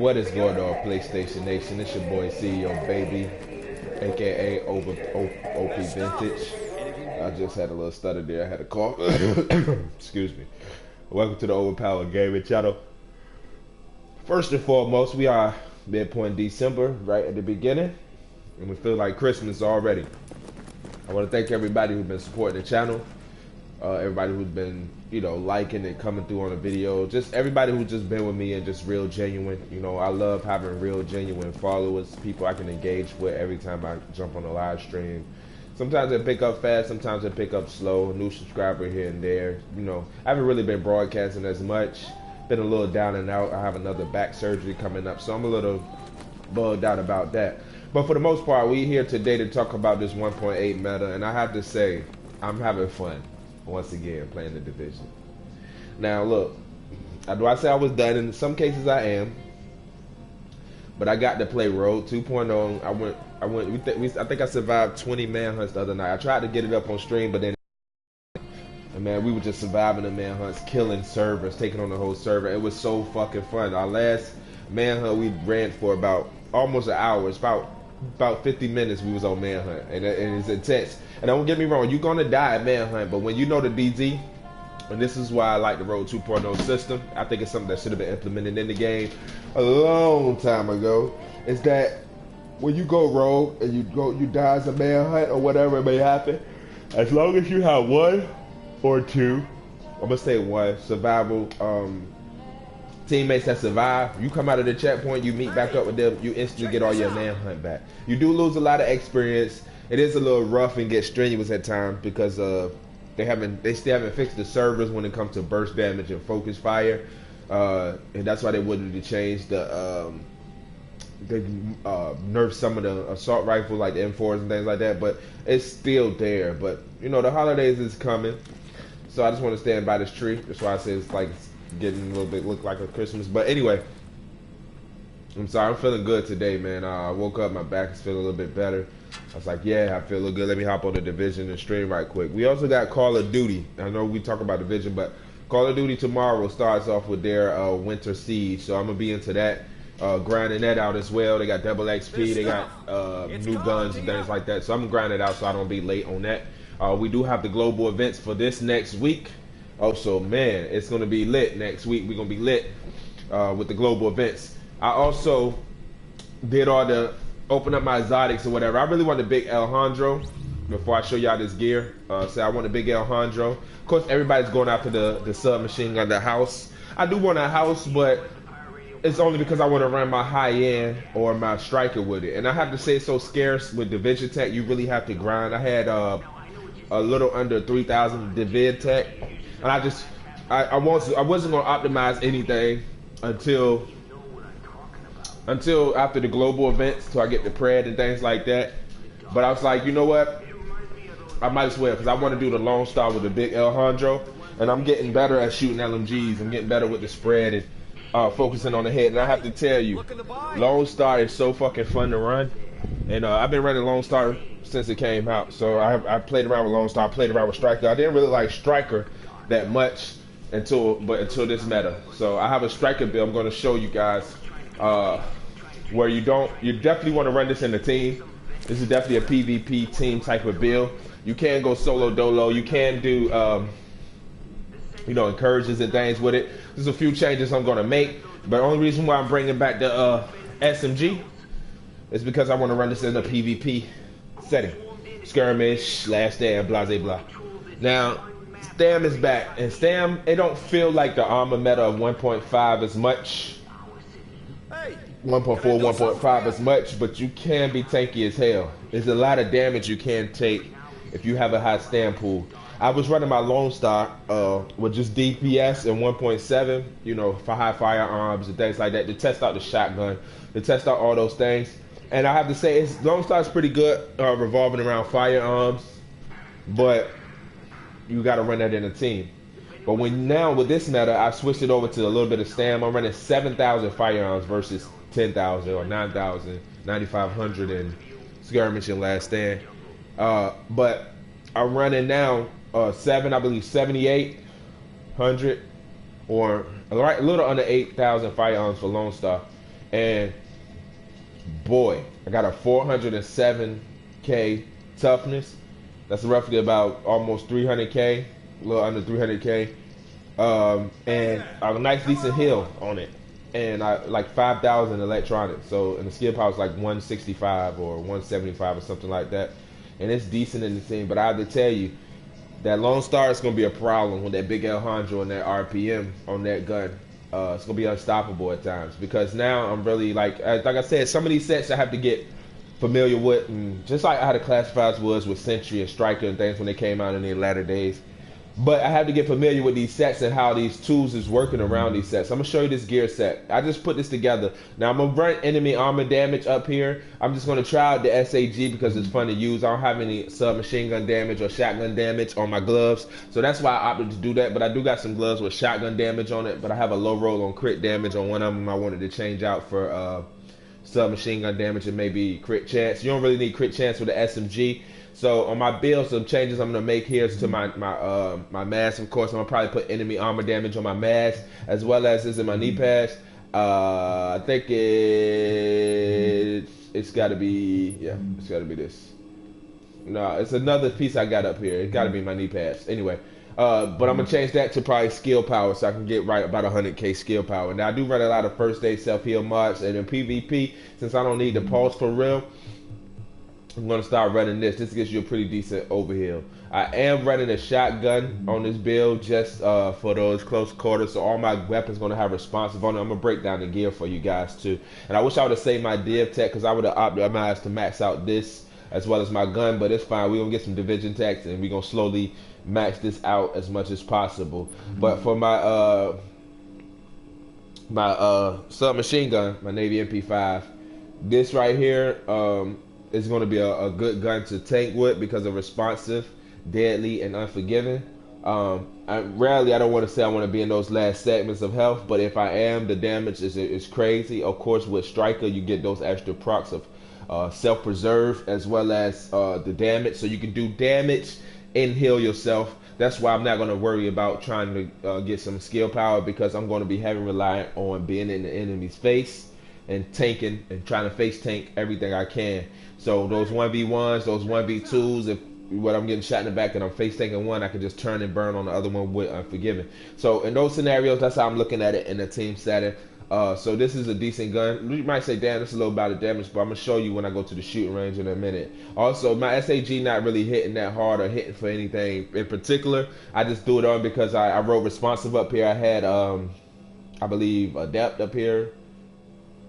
What is going on, PlayStation Nation? It's your boy CEO Baby, aka OP Vintage. I just had a little stutter there. I had a cough. Excuse me. Welcome to the Overpowered Gaming Channel. First and foremost, we are midpoint December, right at the beginning, and we feel like Christmas already. I want to thank everybody who's been supporting the channel. Everybody who's been, liking and coming through on the video. Just everybody who's just been with me and just real genuine. I love having real genuine followers, people I can engage with every time I jump on a live stream. Sometimes they pick up fast, sometimes they pick up slow. New subscriber here and there. I haven't really been broadcasting as much. Been a little down and out. I have another back surgery coming up, so I'm a little bugged out about that. But for the most part, we're here today to talk about this 1.8 meta, and I have to say, I'm having fun. Once again, playing the division. Now, look, do I say I was done? In some cases, I am. But I got to play Road 2.0. I think I survived 20 manhunts the other night. I tried to get it up on stream, but then, man, we were just surviving the manhunts, killing servers, taking on the whole server. It was so fucking fun. Our last manhunt, we ran for about almost an hour. It's about 50 minutes we was on manhunt, and it's intense. And don't get me wrong, you're gonna die at manhunt, but when you know the DZ, and this is why I like the Road 2.0 system, I think it's something that should have been implemented in the game a long time ago, is that when you go rogue and you die as a manhunt or whatever it may happen, as long as you have one or two, I'm gonna say one, survival teammates that survive, you come out of the checkpoint, you meet back up with them, you instantly get all your manhunt back. You do lose a lot of experience. It is a little rough and get strenuous at times because they still haven't fixed the servers when it comes to burst damage and focus fire, and that's why they wanted to change the they nerfed some of the assault rifles like the M4s and things like that, but it's still there. But the holidays is coming, so I just want to stand by this tree. That's why I say it's like getting a little bit look like a Christmas. But anyway, I'm sorry, I'm feeling good today, man. I woke up, my back is feeling a little bit better. I was like, yeah, I feel a little good. Let me hop on the division and stream right quick. We also got Call of Duty. I know we talk about division, but Call of Duty tomorrow starts off with their Winter Siege. So I'm going to be into that, grinding that out as well. They got double XP. They got new guns and things like that. So I'm grinding it out so I don't be late on that. We do have the global events for this next week. Also, man, it's going to be lit next week. We're going to be lit with the global events. I also did all the open up my exotics or whatever. I really want the big Alejandro before I show y'all this gear. So I want a big Alejandro. Of course, everybody's going after the submachine gun, the house. I do want a house, but it's only because I want to run my high end or my striker with it. And I have to say it's so scarce with Division Tech. You really have to grind. I had a little under 3,000 Divid Tech, and I wasn't gonna optimize anything until after the global events, till I get the pred and things like that. But I was like, you know what? I might as well, because I want to do the Lone Star with the big Alejandro, and I'm getting better at shooting LMGs. I'm getting better with the spread and focusing on the head. And I have to tell you, Lone Star is so fucking fun to run. And I've been running Lone Star since it came out. So I played around with Lone Star, I played around with Striker. I didn't really like Striker that much until this meta. So I have a Striker build I'm going to show you guys. Where you definitely want to run this in a team. This is definitely a PvP team type of build. You can go solo dolo. You can do, encourages and things with it. There's a few changes I'm going to make, but the only reason why I'm bringing back the SMG is because I want to run this in a PvP setting. Skirmish, last stand, blah, blah, blah. Now, Stam is back, and Stam, it don't feel like the armor meta of 1.5 as much. 1.4, 1.5 as much, but you can be tanky as hell. There's a lot of damage you can take if you have a high stand pool. I was running my Lone Star with just DPS and 1.7, for high firearms and things like that, to test out the shotgun, to test out all those things. And I have to say, Lone Star is pretty good revolving around firearms, but you got to run that in a team. But now with this meta, I switched it over to a little bit of Stam. I'm running 7,000 firearms versus 10,000 or 9,000, 9,500 in skirmish and last stand. But I'm running now I believe 7,800 or a little under 8,000 firearms for Lone Star. And boy, I got a 407K toughness. That's roughly about almost 300K, a little under 300K. And a nice decent heal on it. And I like 5,000 electronics. So, and the skill power is like 165 or 175 or something like that. And it's decent in the team. But I have to tell you, that Lone Star is going to be a problem with that big Alejandro and that RPM on that gun. It's going to be unstoppable at times because now I'm really like I said, some of these sets I have to get familiar with, and just like how the classifieds was with Sentry and Striker and things when they came out in the latter days. But I have to get familiar with these sets and how these tools is working around these sets. I'm going to show you this gear set. I just put this together. Now I'm going to run enemy armor damage up here. I'm just going to try out the SAG because it's fun to use. I don't have any submachine gun damage or shotgun damage on my gloves. So that's why I opted to do that. But I do got some gloves with shotgun damage on it. But I have a low roll on crit damage on one of them. I wanted to change out for submachine gun damage and maybe crit chance. You don't really need crit chance with the SMG. So on my build, some changes I'm gonna make here is to my mask. Of course, I'm gonna probably put enemy armor damage on my mask as well as this in my knee pads. I think it's got to be it's got to be this. No, it's another piece I got up here. It's got to be my knee pads. Anyway, but I'm gonna change that to probably skill power so I can get right about 100K skill power. Now I do run a lot of first aid self heal mods, and in PvP, since I don't need the pulse for real, I'm going to start running this. This gives you a pretty decent overheal. I am running a shotgun on this build just for those close quarters. So all my weapons going to have responsive on it. I'm going to break down the gear for you guys too. And I wish I would have saved my div tech because I would have optimized to max out this as well as my gun. But it's fine. We're going to get some division techs and we're going to slowly max this out as much as possible. But for my submachine gun, my Navy MP5, this right here, is going to be a good gun to tank with because of responsive, deadly, and unforgiving. I don't want to say I want to be in those last segments of health, but if I am, the damage is crazy. Of course, with Striker, you get those extra procs of self-preserve as well as the damage. So you can do damage and heal yourself. That's why I'm not going to worry about trying to get some skill power because I'm going to be heavily reliant on being in the enemy's face and tanking and trying to face tank everything I can. So those 1v1s, those 1v2s, if when I'm getting shot in the back and I'm face tanking one, I can just turn and burn on the other one with Unforgiven. So in those scenarios, that's how I'm looking at it in a team setting. So this is a decent gun. You might say, damn, this is a little bit of damage, but I'm going to show you when I go to the shooting range in a minute. Also, my SAG not really hitting that hard or hitting for anything in particular. I just threw it on because I wrote responsive up here. I had, I believe, Adept up here.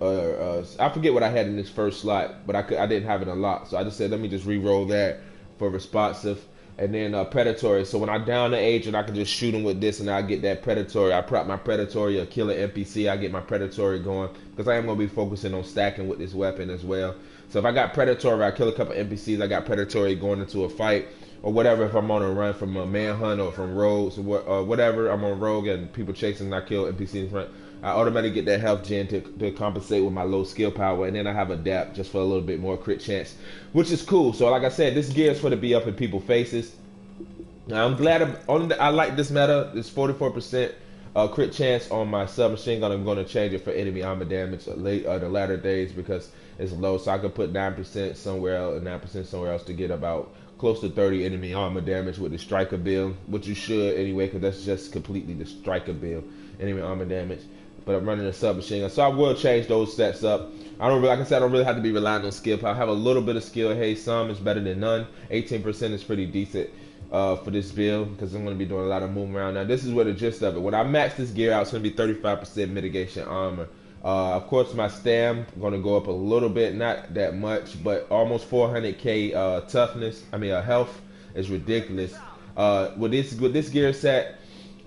I forget what I had in this first slot, but I didn't have it unlocked, so I just said let me just re-roll that for responsive, and then predatory. So when I down the agent, I can just shoot him with this, and I get that predatory. I prop my predatory, a killer NPC. I get my predatory going because I am gonna be focusing on stacking with this weapon as well. So if I got predatory, I kill a couple NPCs. I got predatory going into a fight or whatever. If I'm on a run from a manhunt or from rogues or whatever, I'm on rogue and people chasing, and I kill NPCs in front. I automatically get that health gen to compensate with my low skill power, and then I have adapt just for a little bit more crit chance, which is cool. So like I said, this gear is for to be up in people's faces. Now, I'm glad I like this meta. This 44% crit chance on my submachine gun. I'm going to change it for enemy armor damage the latter days because it's low, so I could put 9% somewhere else and 9% somewhere else to get about close to 30 enemy armor damage with the Striker build, which you should anyway, because that's just completely the Striker build, enemy armor damage. But I'm running a submachine gun, so I will change those sets up. Like I said, I don't really have to be relying on skill. I have a little bit of skill. Hey, some is better than none. 18% is pretty decent for this build because I'm going to be doing a lot of moving around. Now, this is where the gist of it. When I max this gear out, it's going to be 35% mitigation armor. Of course, my stam going to go up a little bit, not that much, but almost 400k toughness. Health is ridiculous. With this gear set.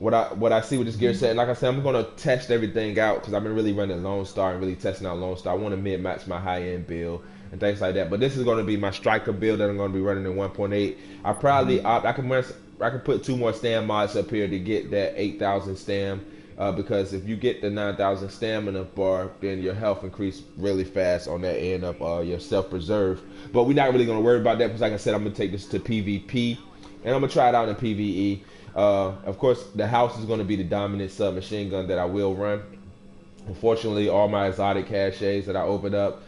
What I see with this gear set, like I said, I'm going to test everything out because I've been really running Lone Star and really testing out Lone Star. I want to mid-match my high-end build and things like that. But this is going to be my Striker build that I'm going to be running in 1.8. I probably I can put 2 more stam mods up here to get that 8,000 stam because if you get the 9,000 stamina bar, then your health increase really fast on that end of your self-preserve. But we're not really going to worry about that because, like I said, I'm going to take this to PvP and I'm going to try it out in PvE. Of course, the house is going to be the dominant submachine gun that I will run. Unfortunately, all my exotic caches that I opened up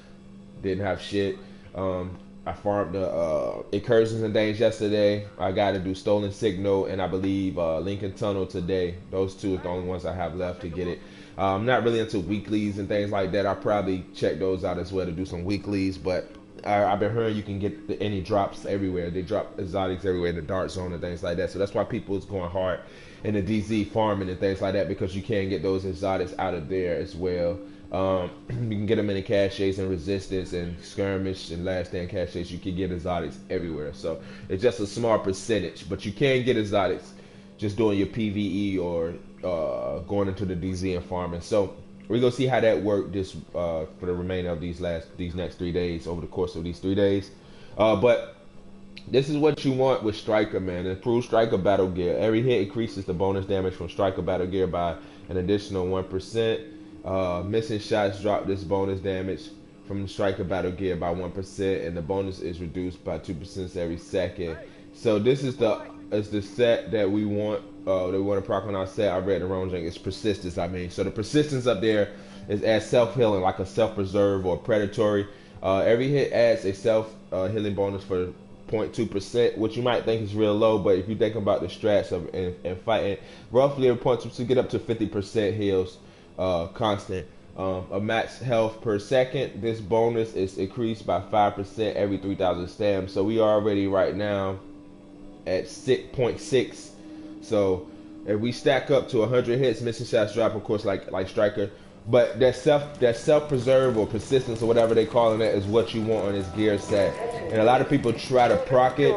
didn't have shit. I farmed the incursions and things yesterday. I got to do Stolen Signal and I believe Lincoln Tunnel today. Those two are the only ones I have left to get it. I'm not really into weeklies and things like that. I'll probably check those out as well to do some weeklies, but I've been hearing you can get any drops everywhere. They drop exotics everywhere in the dark zone and things like that. So that's why people is going hard in the DZ farming and things like that, because you can get those exotics out of there as well. You can get them in the caches and resistance and skirmish and last stand caches. You can get exotics everywhere. So it's just a small percentage, but you can get exotics just doing your PVE or going into the DZ and farming. So we're gonna see how that worked this for the remainder of these next 3 days, over the course of these 3 days. But this is what you want with Striker, man. Improved Striker battle gear. Every hit increases the bonus damage from Striker battle gear by an additional 1%. Missing shots drop this bonus damage from the Striker battle gear by 1%, and the bonus is reduced by 2% every second. So this is the set that we want. That we want to proc on our set. I read the wrong thing. It's persistence. So the persistence up there is as self-healing, like a self-preserve or predatory. Every hit adds a self-healing bonus for 0.2%, which you might think is real low, but if you think about the strats of and fighting, roughly a point to get up to 50% heals constant. A max health per second. This bonus is increased by 5% every 3,000 stamina. So we are already right now at 6.6. So if we stack up to 100 hits, missing shots drop, of course, like Striker. But that self preserve or persistence or whatever they calling it is what you want on this gear set. And a lot of people try to proc it,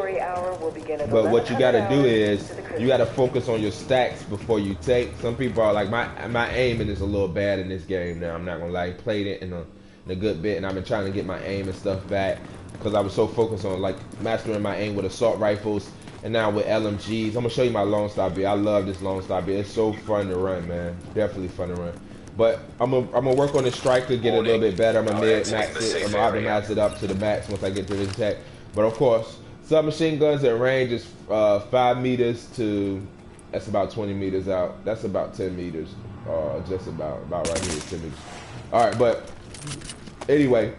but what you got to do is you got to focus on your stacks before you take. Some people are like, my aiming is a little bad in this game now. I'm not gonna lie, played it in a good bit, and I've been trying to get my aim and stuff back because I was so focused on like mastering my aim with assault rifles. And now with LMGs, I'm gonna show you my Lone Star B. I love this Lone Star B. It's so fun to run, man. Definitely fun to run. But I'm gonna work on the Striker, get it a little bit better. I'm gonna mid-max it. I'm gonna optimize it up to the max once I get to this tech. But of course, submachine guns at range is 5 meters to, that's about 20 meters out. That's about 10 meters. Just about right here, 10 meters. All right, but anyway,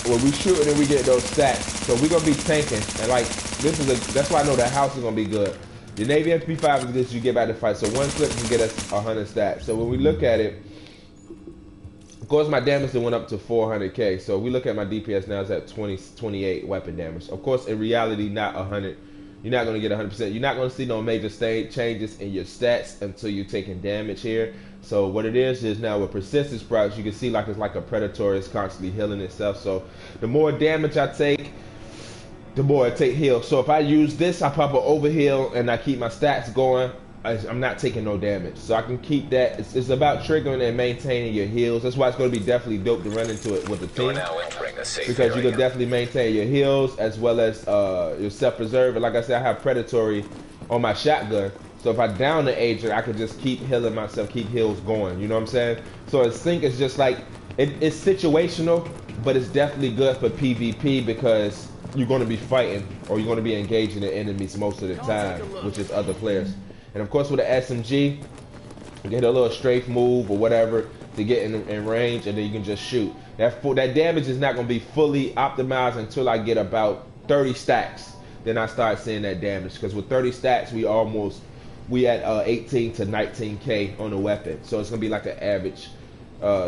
when we shooting and we get those stats, so we're gonna be tanking, and like that's why I know that house is gonna be good. Your Navy MP5 is good, you get back to fight. So one clip can get us 100 stats. So when we look at it, of course my damage went up to 400k. So we look at my DPS now, it's at 28 weapon damage. Of course, in reality, not 100. You're not gonna get 100%. You're not gonna see no major changes in your stats until you're taking damage here. So what it is now with persistence procs, you can see like it's like a predator. It's constantly healing itself. So the more damage I take, the more I take heal. So if I use this, I pop an overheal and I keep my stats going, I'm not taking no damage. So I can keep that. It's about triggering and maintaining your heals. That's why it's going to be definitely dope to run into it with the team, because you can definitely maintain your heals as well as your self-preserve. And like I said, I have predatory on my shotgun. So if I down the agent, I can just keep healing myself, keep heals going. You know what I'm saying? So a sync is just like, it's situational, but it's definitely good for PvP because you're going to be fighting or you're going to be engaging the enemies most of the time, which is other players. And of course with the SMG, you get a little strafe move or whatever to get in range, and then you can just shoot. That damage is not going to be fully optimized until I get about 30 stacks. Then I start seeing that damage, because with 30 stacks we at 18 to 19k on the weapon. So it's going to be like an average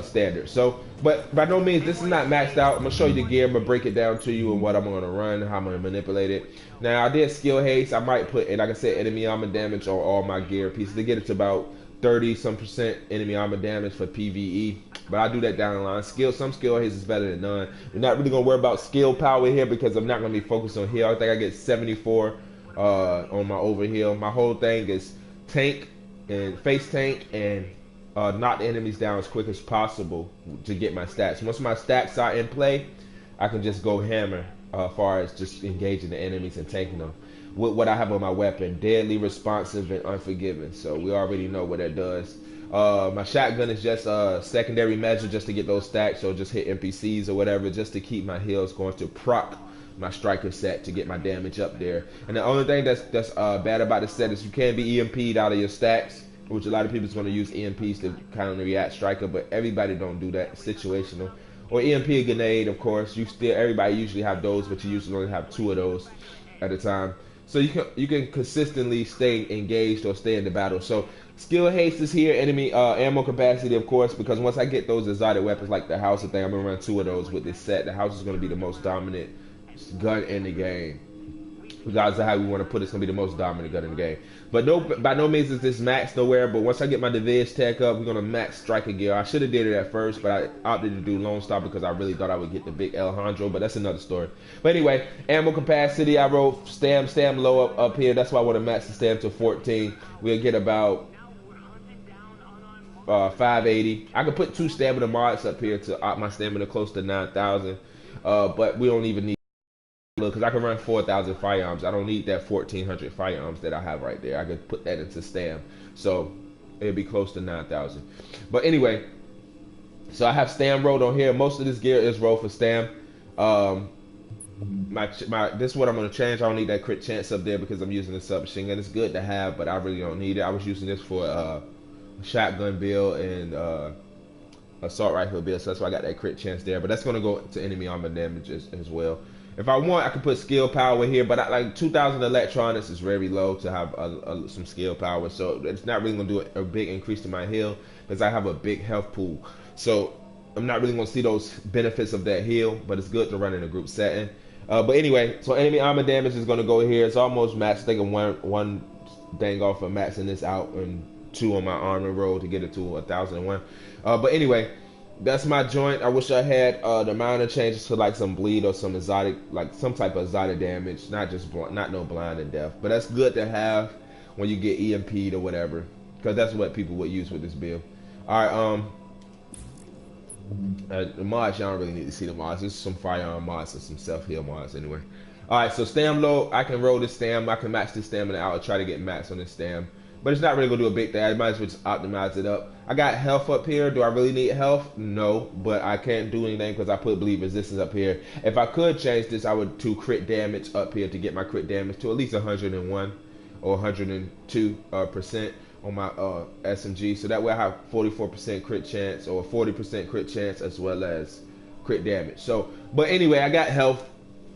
standard. So, but by no means, this is not maxed out. I'm gonna show you the gear. I'm gonna break it down to you and what I'm gonna run, how I'm gonna manipulate it. Now I did skill haste. I might put, and like I said, enemy armor damage on all my gear pieces to get it to about 30% enemy armor damage for PvE. But I do that down the line. Some skill haste is better than none. We're not really gonna worry about skill power here because I'm not gonna be focused on heal. I think I get 74 on my overheal. My whole thing is tank and face tank and knock the enemies down as quick as possible to get my stats. Once my stats are in play, I can just go hammer as far as just engaging the enemies and tanking them. With what I have on my weapon, deadly, responsive, and unforgiving. So we already know what that does. My shotgun is just a secondary measure just to get those stacks, so just hit NPCs or whatever, just to keep my heals going, to proc my striker set to get my damage up there. And the only thing that's bad about the set is you can be EMP'd out of your stacks which a lot of people is going to use EMPs to kind of react striker, but everybody don't do that. It's situational. Or EMP grenade, of course. Everybody usually have those, but you usually only have 2 of those at a time. So you can consistently stay engaged or stay in the battle. So skill haste is here, enemy ammo capacity, of course, because once I get those exotic weapons like the house thing, I'm gonna run 2 of those with this set. The house is gonna be the most dominant gun in the game. Regardless of how we want to put it, it's gonna be the most dominant gun in the game. But no, by no means is this max nowhere. But once I get my Diviz tech up, we're gonna max striker gear. I should have did it at first, but I opted to do Lone Star because I really thought I would get the big Alejandro. But that's another story. But anyway, ammo capacity, I wrote stam low up here. That's why I want to max the stam to 14. We'll get about 580. I could put 2 stamina mods up here to op my stamina close to 9,000. But we don't even need, because I can run 4,000 firearms. I don't need that 1,400 firearms that I have right there. I could put that into stam, so it'd be close to 9,000. But anyway, so I have stam rolled on here. Most of this gear is rolled for stam. This is what I'm gonna change. I don't need that crit chance up there because I'm using the submachine gun. It's good to have, but I really don't need it. I was using this for a shotgun build and assault rifle build, so that's why I got that crit chance there. But that's gonna go to enemy armor damage as well. If I want, I can put skill power here, but like 2,000 electronics is very low to have some skill power, so it's not really gonna do a big increase to my heal because I have a big health pool. So I'm not really gonna see those benefits of that heal, but it's good to run in a group setting. But anyway, so enemy armor damage is gonna go here. It's almost max. Taking one thing off of maxing this out and 2 on my armor roll to get it to 1,001. But anyway, that's my joint. I wish I had the minor changes to like some bleed or some exotic, like some type of exotic damage, not no blind and death. But that's good to have when you get EMP'd or whatever, because that's what people would use with this build. All right, the mods, y'all don't really need to see the mods. This is some firearm mods and some self-heal mods anyway. All right, so stam low. I can roll this stam. I can match this stamina out and try to get max on this stam. But it's not really gonna do a big thing. I might as well just optimize it up. I got health up here. Do I really need health? No, but I can't do anything because I put bleed resistance up here. If I could change this, I would do crit damage up here to get my crit damage to at least 101 or 102% on my SMG. So that way I have 44% crit chance or 40% crit chance as well as crit damage. So, but anyway, I got health,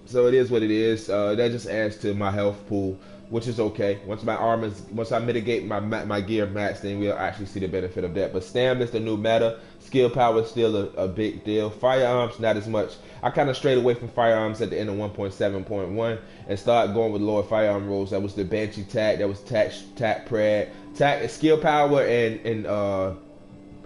so it is what it is. That just adds to my health pool, which is okay. Once I mitigate my gear max, then we'll actually see the benefit of that. But stam is the new meta. Skill power is still a big deal. Firearms, not as much. I kind of strayed away from firearms at the end of 1.7.1 and started going with lower firearm rules. That was the Banshee tac, that was tac pred. Skill power and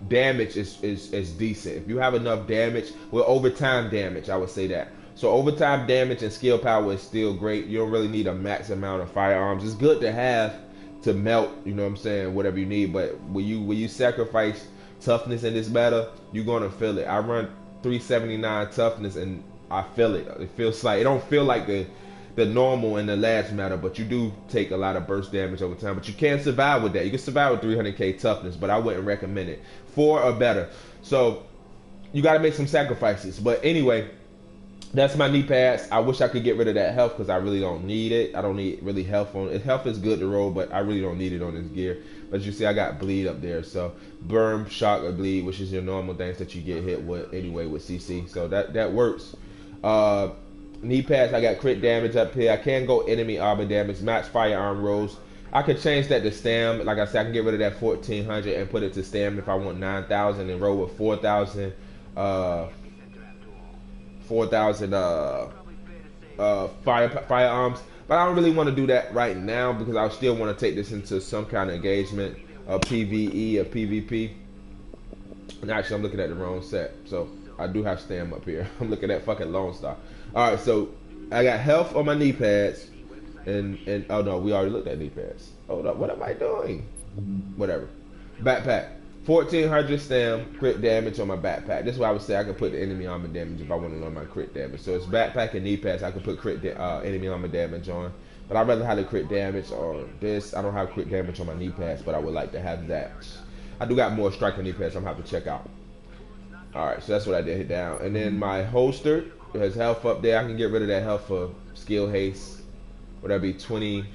damage is decent. If you have enough damage, well, overtime damage, I would say that. So overtime damage and skill power is still great. You don't really need a max amount of firearms. It's good to have to melt, you know what I'm saying, whatever you need. But when you sacrifice toughness in this meta, you're gonna feel it. I run 379 toughness and I feel it. It feels like, it don't feel like the normal in the last meta, but you do take a lot of burst damage over time. But you can survive with that. You can survive with 300k toughness, but I wouldn't recommend it. 4 or better. So you gotta make some sacrifices. But anyway, that's my knee pads. I wish I could get rid of that health because I really don't need it. I don't need really health on it. Health is good to roll, but I really don't need it on this gear. But you see, I got bleed up there. So burn, shock, or bleed, which is your normal things that you get hit with anyway with CC. So that works. Knee pads, I got crit damage up here. I can go enemy armor damage, match firearm rolls. I could change that to stam. Like I said, I can get rid of that 1,400 and put it to stam if I want 9,000 and roll with 4,000. 4,000 firearms, but I don't really want to do that right now because I still want to take this into some kind of engagement, PvE or PvP. And actually, I'm looking at the wrong set, so I do have stam up here. I'm looking at fucking Lone Star. All right, so I got health on my knee pads, and oh no, we already looked at knee pads. Hold up, what am I doing? Whatever. Backpack. 1,400 stam crit damage on my backpack. This is why I would say I could put the enemy armor damage if I want to know my crit damage. So it's backpack and knee pads. I could put enemy armor damage on, but I'd rather have the crit damage on this. I don't have crit damage on my knee pads, but I would like to have that. I do got more striker knee pads. I'm gonna have to check out. All right, so that's what I did hit down, and then my holster has health up there. I can get rid of that health for skill haste. Would that be 20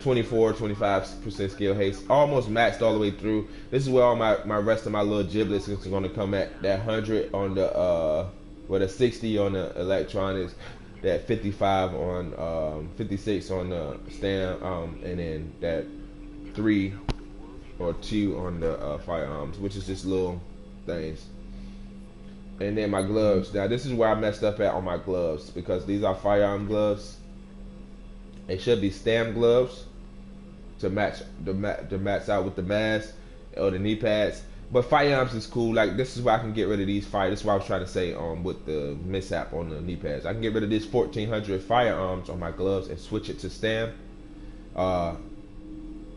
24-25% skill haste, almost maxed all the way through. This is where all my rest of my little giblets is going to come at. That 100 on the with a 60 on the electronics, that 55 on 56 on the stand, and then that 3 or 2 on the firearms, which is just little things. And then my gloves. Now this is where I messed up at on my gloves, because these are firearm gloves. They should be stem gloves to match out with the mask or the knee pads. But firearms is cool. Like, this is where I can get rid of these fire. This is what I was trying to say with the mishap on the knee pads. I can get rid of this 1400 firearms on my gloves and switch it to stem.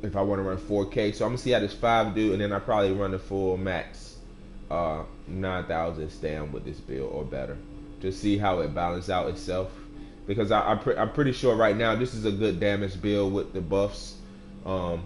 If I want to run 4K. So I'm gonna see how this 5 do, and then I probably run the full max 9,000 stem with this build or better, to see how it balances out itself. Because I'm pretty sure right now this is a good damage build with the buffs,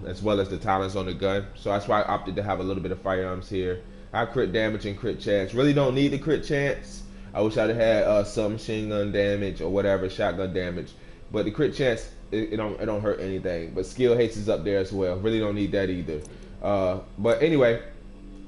as well as the talents on the gun. So that's why I opted to have a little bit of firearms here. I crit damage and crit chance. Really don't need the crit chance. I wish I'd have had some machine gun damage or whatever, shotgun damage. But the crit chance, it don't hurt anything. But skill haste is up there as well. Really don't need that either. But anyway,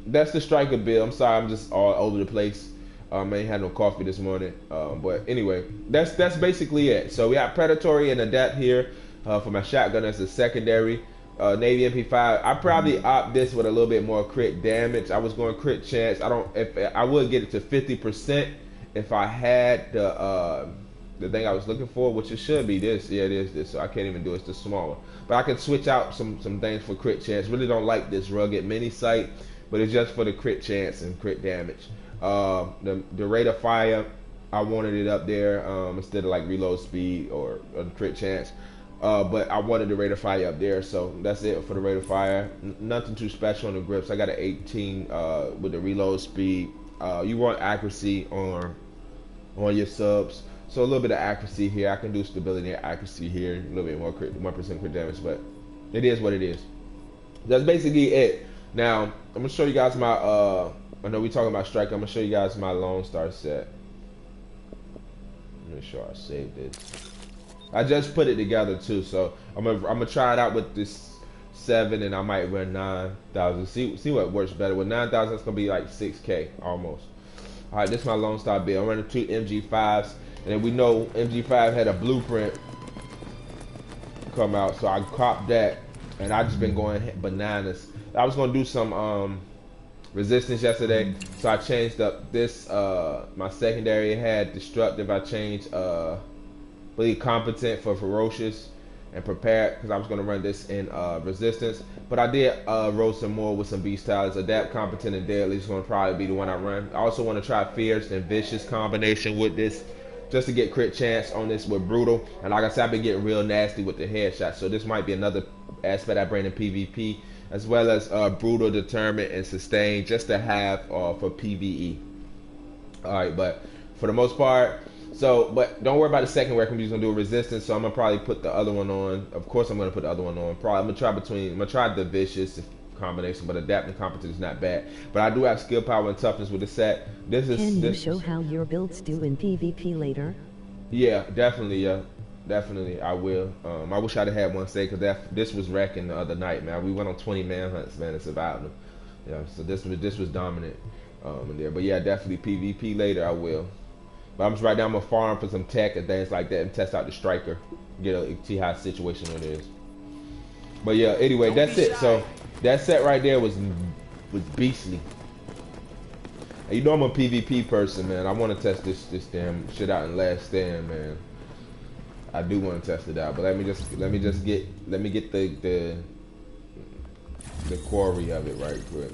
that's the striker build. I'm sorry, I'm just all over the place. I ain't had no coffee this morning. But anyway, that's basically it. So we got predatory and adapt here for my shotgun as a secondary. Navy MP5. I probably opt this with a little bit more crit damage. I was going crit chance. I would get it to 50% if I had the thing I was looking for, which it should be this. Yeah, it is this. So I can't even do it. It's the smaller. But I can switch out some things for crit chance. Really don't like this rugged mini sight, but it's just for the crit chance and crit damage. The rate of fire, I wanted it up there instead of like reload speed or crit chance. But I wanted the rate of fire up there, so that's it for the rate of fire. Nothing too special on the grips. I got an 18 with the reload speed. You want accuracy on your subs, so a little bit of accuracy here. I can do stability and accuracy here, a little bit more crit, 1% crit damage, but it is what it is. That's basically it. Now I'm gonna show you guys my. I know we talking about strike. I'm gonna show you guys my Lone Star set. Make sure I saved it. I just put it together too, so I'm gonna try it out with this 7, and I might run 9,000. See what works better. With 9,000, it's gonna be like 6K almost. All right, this is my Lone Star build. I'm running 2 MG5s, and then we know MG5 had a blueprint come out, so I copped that, and I just been going bananas. I was gonna do some resistance yesterday, so I changed up this. My secondary had destructive. I changed really competent for ferocious and prepared, because I was going to run this in resistance. But I did roll some more with some beast talents. Adapt, competent, and deadly is going to probably be the one I run. I also want to try fierce and vicious combination with this, just to get crit chance on this with brutal. And like I said, I've been getting real nasty with the headshot, so this might be another aspect I bring in PvP, as well as brutal, determined, and sustain, just to have for PvE. All right, but for the most part. So, but don't worry about the second where I'm just gonna do a resistance. So I'm gonna probably put the other one on. Of course, I'm gonna put the other one on. Probably I'm gonna try the vicious combination, but adapt and competent is not bad. But I do have skill, power, and toughness with the set. Can you show how your builds do in PvP later? Yeah, definitely. Yeah, definitely. I will. I wish I'd have had one say, because this was wrecking the other night, man. We went on 20 manhunts, man, and survived them. Yeah, so this was dominant in there. But yeah, definitely PvP later. I will. But I'm just right now, I'm gonna farm for some tech and things like that and test out the striker, see how situational it is. But yeah, anyway, that's it. So that set right there was beastly. And you know I'm a PvP person, man. I want to test this damn shit out in Last Stand, man. I do want to test it out, but let me get the quarry of it right quick.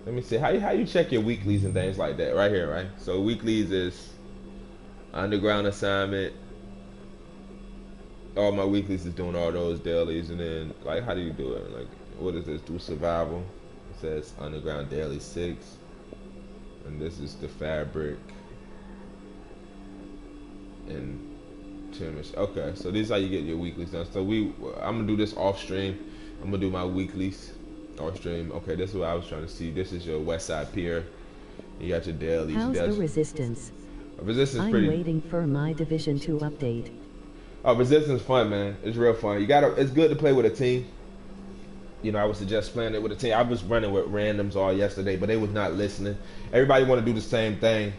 Let me see how you check your weeklies and things like that right here, right? So weeklies is underground assignment. All my weeklies is doing all those dailies, and then like how do you do it? Like what is this? Do survival. It says underground daily 6, and this is the fabric and chemistry. Okay, so this is how you get your weeklies done. So I'm gonna do this off stream. I'm gonna do my weeklies. Or stream. Okay, this is what I was trying to see. This is your West Side Pier. You got your dailies. How's the resistance? Resistance I'm pretty. waiting for my Division 2 update. Oh, resistance fun, man. It's real fun. You gotta. It's good to play with a team. You know, I would suggest playing it with a team. I was running with randoms all yesterday, but they was not listening. Everybody want to do the same thing,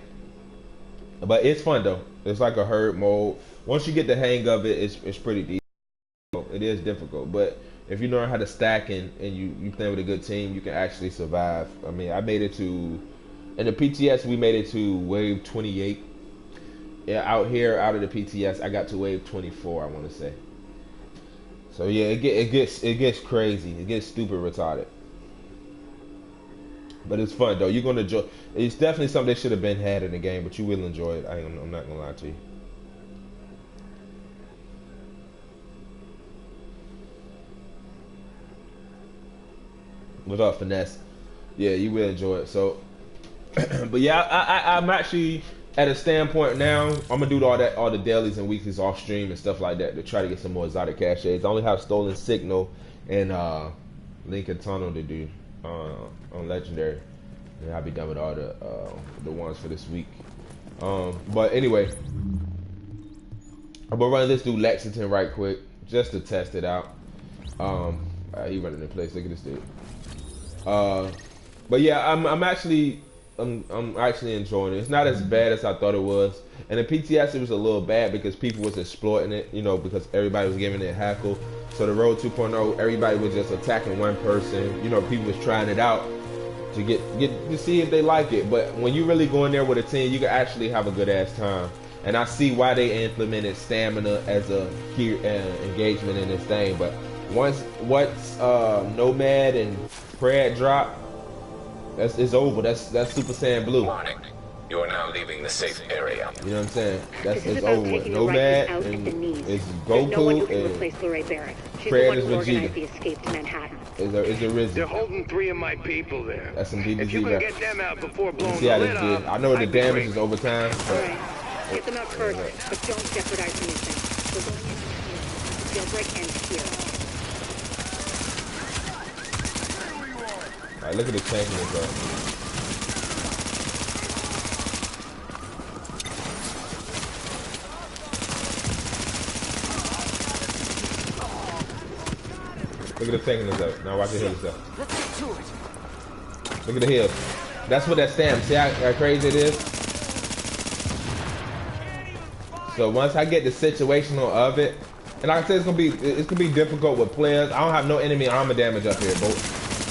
but it's fun though. It's like a herd mode. Once you get the hang of it, it's pretty deep. It is difficult, but if you learn how to stack and you play with a good team, you can actually survive. I mean, I made it to, in the PTS, we made it to wave 28. Yeah, out here, out of the PTS, I got to wave 24, I want to say. So yeah, it gets crazy. It gets stupid retarded. But it's fun though. You're gonna enjoy. It's definitely something that should have been had in the game, but you will enjoy it. I'm not gonna lie to you. Without finesse, yeah, you will enjoy it. So, but yeah, I'm actually at a standpoint now. I'm gonna do all the dailies and weeklies off stream and stuff like that to try to get some more exotic caches. I only have Stolen Signal and Lincoln Tunnel to do on Legendary, and I'll be done with all the ones for this week. But anyway, I'm gonna run this through Lexington right quick just to test it out. He running in place. Look at this dude. But yeah, I'm actually enjoying it. It's not as bad as I thought it was. And the PTS, it was a little bad because people was exploiting it, you know, because everybody was giving it hackle. So the Road 2.0, everybody was just attacking one person. You know, people was trying it out to get to see if they like it. But when you really go in there with a team, you can actually have a good ass time. And I see why they implemented stamina as a key engagement in this thing. But once Nomad and Pred drop, it's over. That's Super Saiyan Blue. Warning. You are now leaving the safe area. You know what I'm saying? It's over with. Nomad and it's Goku no one who can and replace Lorraine Barrett. She's Pred the one is who organized Vegeta. the escape to Manhattan. Is a Risen. They're holding 3 of my people there. That's some DBZ If you can rep. get them out before Let me blowing see how the this lid did. off, I know the I'd be damage is grateful. over time, All but right. Get them out first, but don't jeopardize anything. We're going in here. The jailbreak ends here. alright, look at the tank in this up. Look at the tank in this up. Now watch the hill stuff. Let's get to it. Look at the hill. That's what that stamp. See how crazy it is? So once I get the situational of it, and like I said, it's gonna be difficult with players. I don't have no enemy armor damage up here, but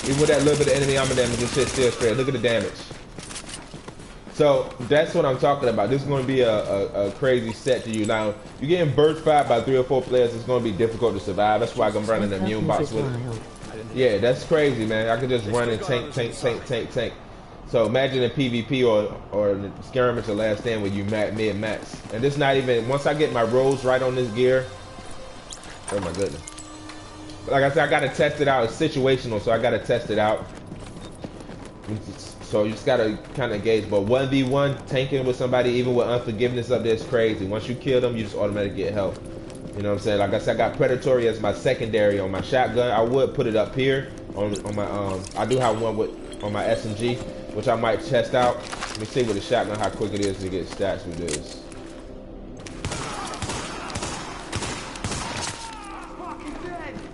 even with that little bit of enemy armor damage, this shit's still straight. Look at the damage. So that's what I'm talking about. This is gonna be a crazy set to you. Now, you're getting burst fired by 3 or 4 players, it's gonna be difficult to survive. That's why I'm running the immune box with it. Yeah, that's crazy, man. I could just run and tank. So imagine a PvP or skirmish or last stand with you mid max. And this not even, once I get my rolls right on this gear, oh my goodness. But like I said, I gotta test it out. It's situational, so I gotta test it out. So you just gotta kind of gauge. But 1v1 tanking with somebody, even with unforgiveness up there, is crazy. Once you kill them, you just automatically get health. You know what I'm saying? Like I said, I got predatory as my secondary on my shotgun. I would put it up here on my I do have one on my SMG, which I might test out. Let me see with the shotgun how quick it is to get stats with this.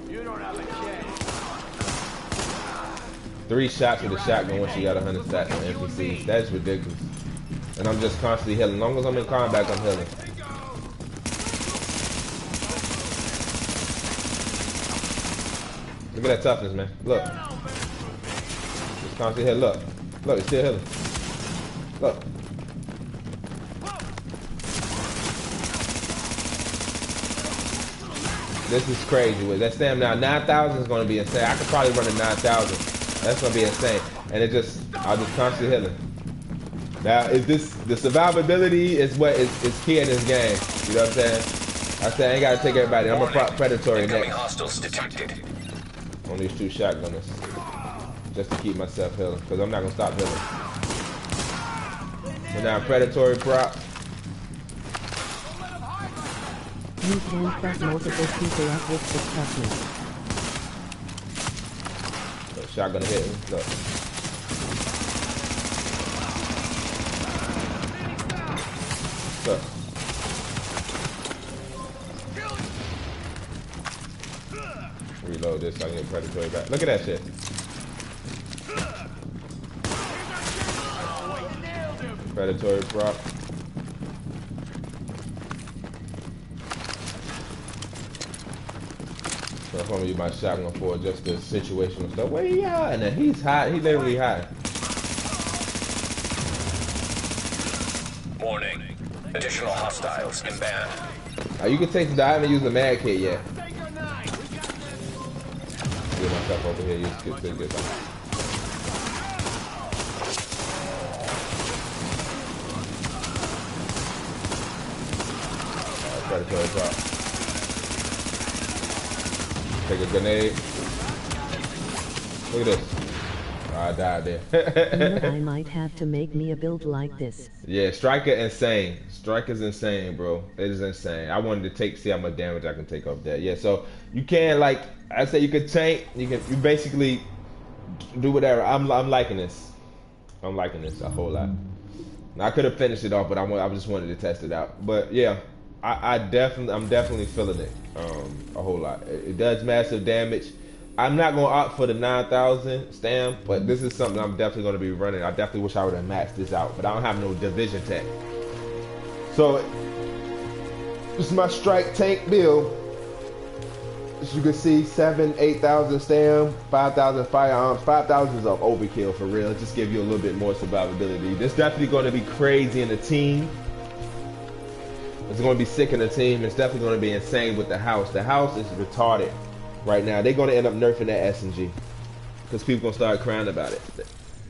You don't have a chance. 3 shots with the shotgun once you got 100 stats on NPCs. That's ridiculous. And I'm just constantly healing. As long as I'm in combat, I'm healing. Look at that toughness, man. Look. Just constantly healing. Look. Look, it's still healing. Look. This is crazy. With that stamina now, 9,000 is going to be insane. I could probably run a 9,000. That's going to be insane. And I'll just constantly healing. Now, is this, the survivability is what is key in this game. You know what I'm saying? I said I ain't got to take everybody. I'm a predatory Incoming next. hostiles detected. On these 2 shotgunners. Just to keep myself healing. Because I'm not going to stop healing. So now predatory prop. You can press multiple people up with the toughness. So shotgun hit me. Look. up? Reload this so I can get predatory back. Look at that shit. Predatory prop. So I'm gonna use my shotgun for just the situational stuff. Where he at? And then he's high. He literally high. Warning. Additional hostiles inbound. You can take the. I haven't used the mag kit yet. Get myself over here. Use get that. Predatory drop. Take a grenade. Look at this. I died there. I might have to make me a build like this. Yeah, Striker insane. Striker's insane, bro. It is insane. I wanted to see how much damage I can take off that. Yeah, so you can, like I said, you can tank. You basically do whatever. I'm liking this. I'm liking this a whole lot. Now, I could have finished it off, but I just wanted to test it out. But yeah, I'm definitely feeling it a whole lot. It does massive damage. I'm not gonna opt for the 9,000 stamp, but this is something I'm definitely gonna be running. I definitely wish I would have maxed this out, but I don't have no division tech. So this is my StrikerTank build. As you can see, 8,000 stam, 5,000 firearms. 5,000 is an overkill for real. Just give you a little bit more survivability. This definitely going to be crazy in the team. It's going to be sick in the team. It's definitely going to be insane with the house. The house is retarded right now. They're going to end up nerfing that SMG because people going to start crying about it.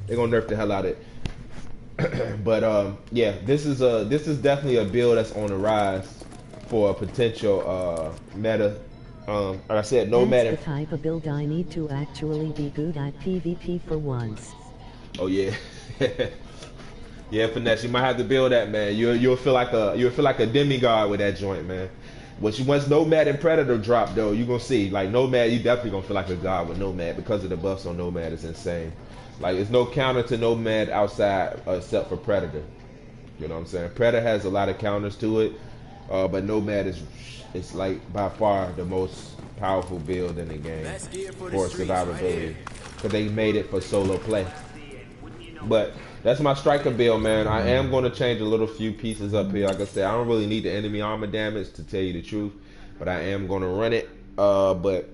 They're going to nerf the hell out of it. But yeah, this is definitely a build that's on the rise for a potential meta. Like I said, no matter. That's the type of build I need to actually be good at PvP for once. Oh yeah, yeah, Finesse. You might have to build that, man. You'll feel like a demigod with that joint, man. Once Nomad and Predator drop though, you gonna see like Nomad. You definitely gonna feel like a god with Nomad because of the buffs on Nomad. It's insane. Like there's no counter to Nomad outside except for Predator. You know what I'm saying? Predator has a lot of counters to it, but Nomad is. It's like by far the most powerful build in the game for survivability because they made it for solo play. But that's my Striker build, man. I am going to change a little few pieces up here. Like I said, I don't really need the enemy armor damage to tell you the truth, but I am going to run it. But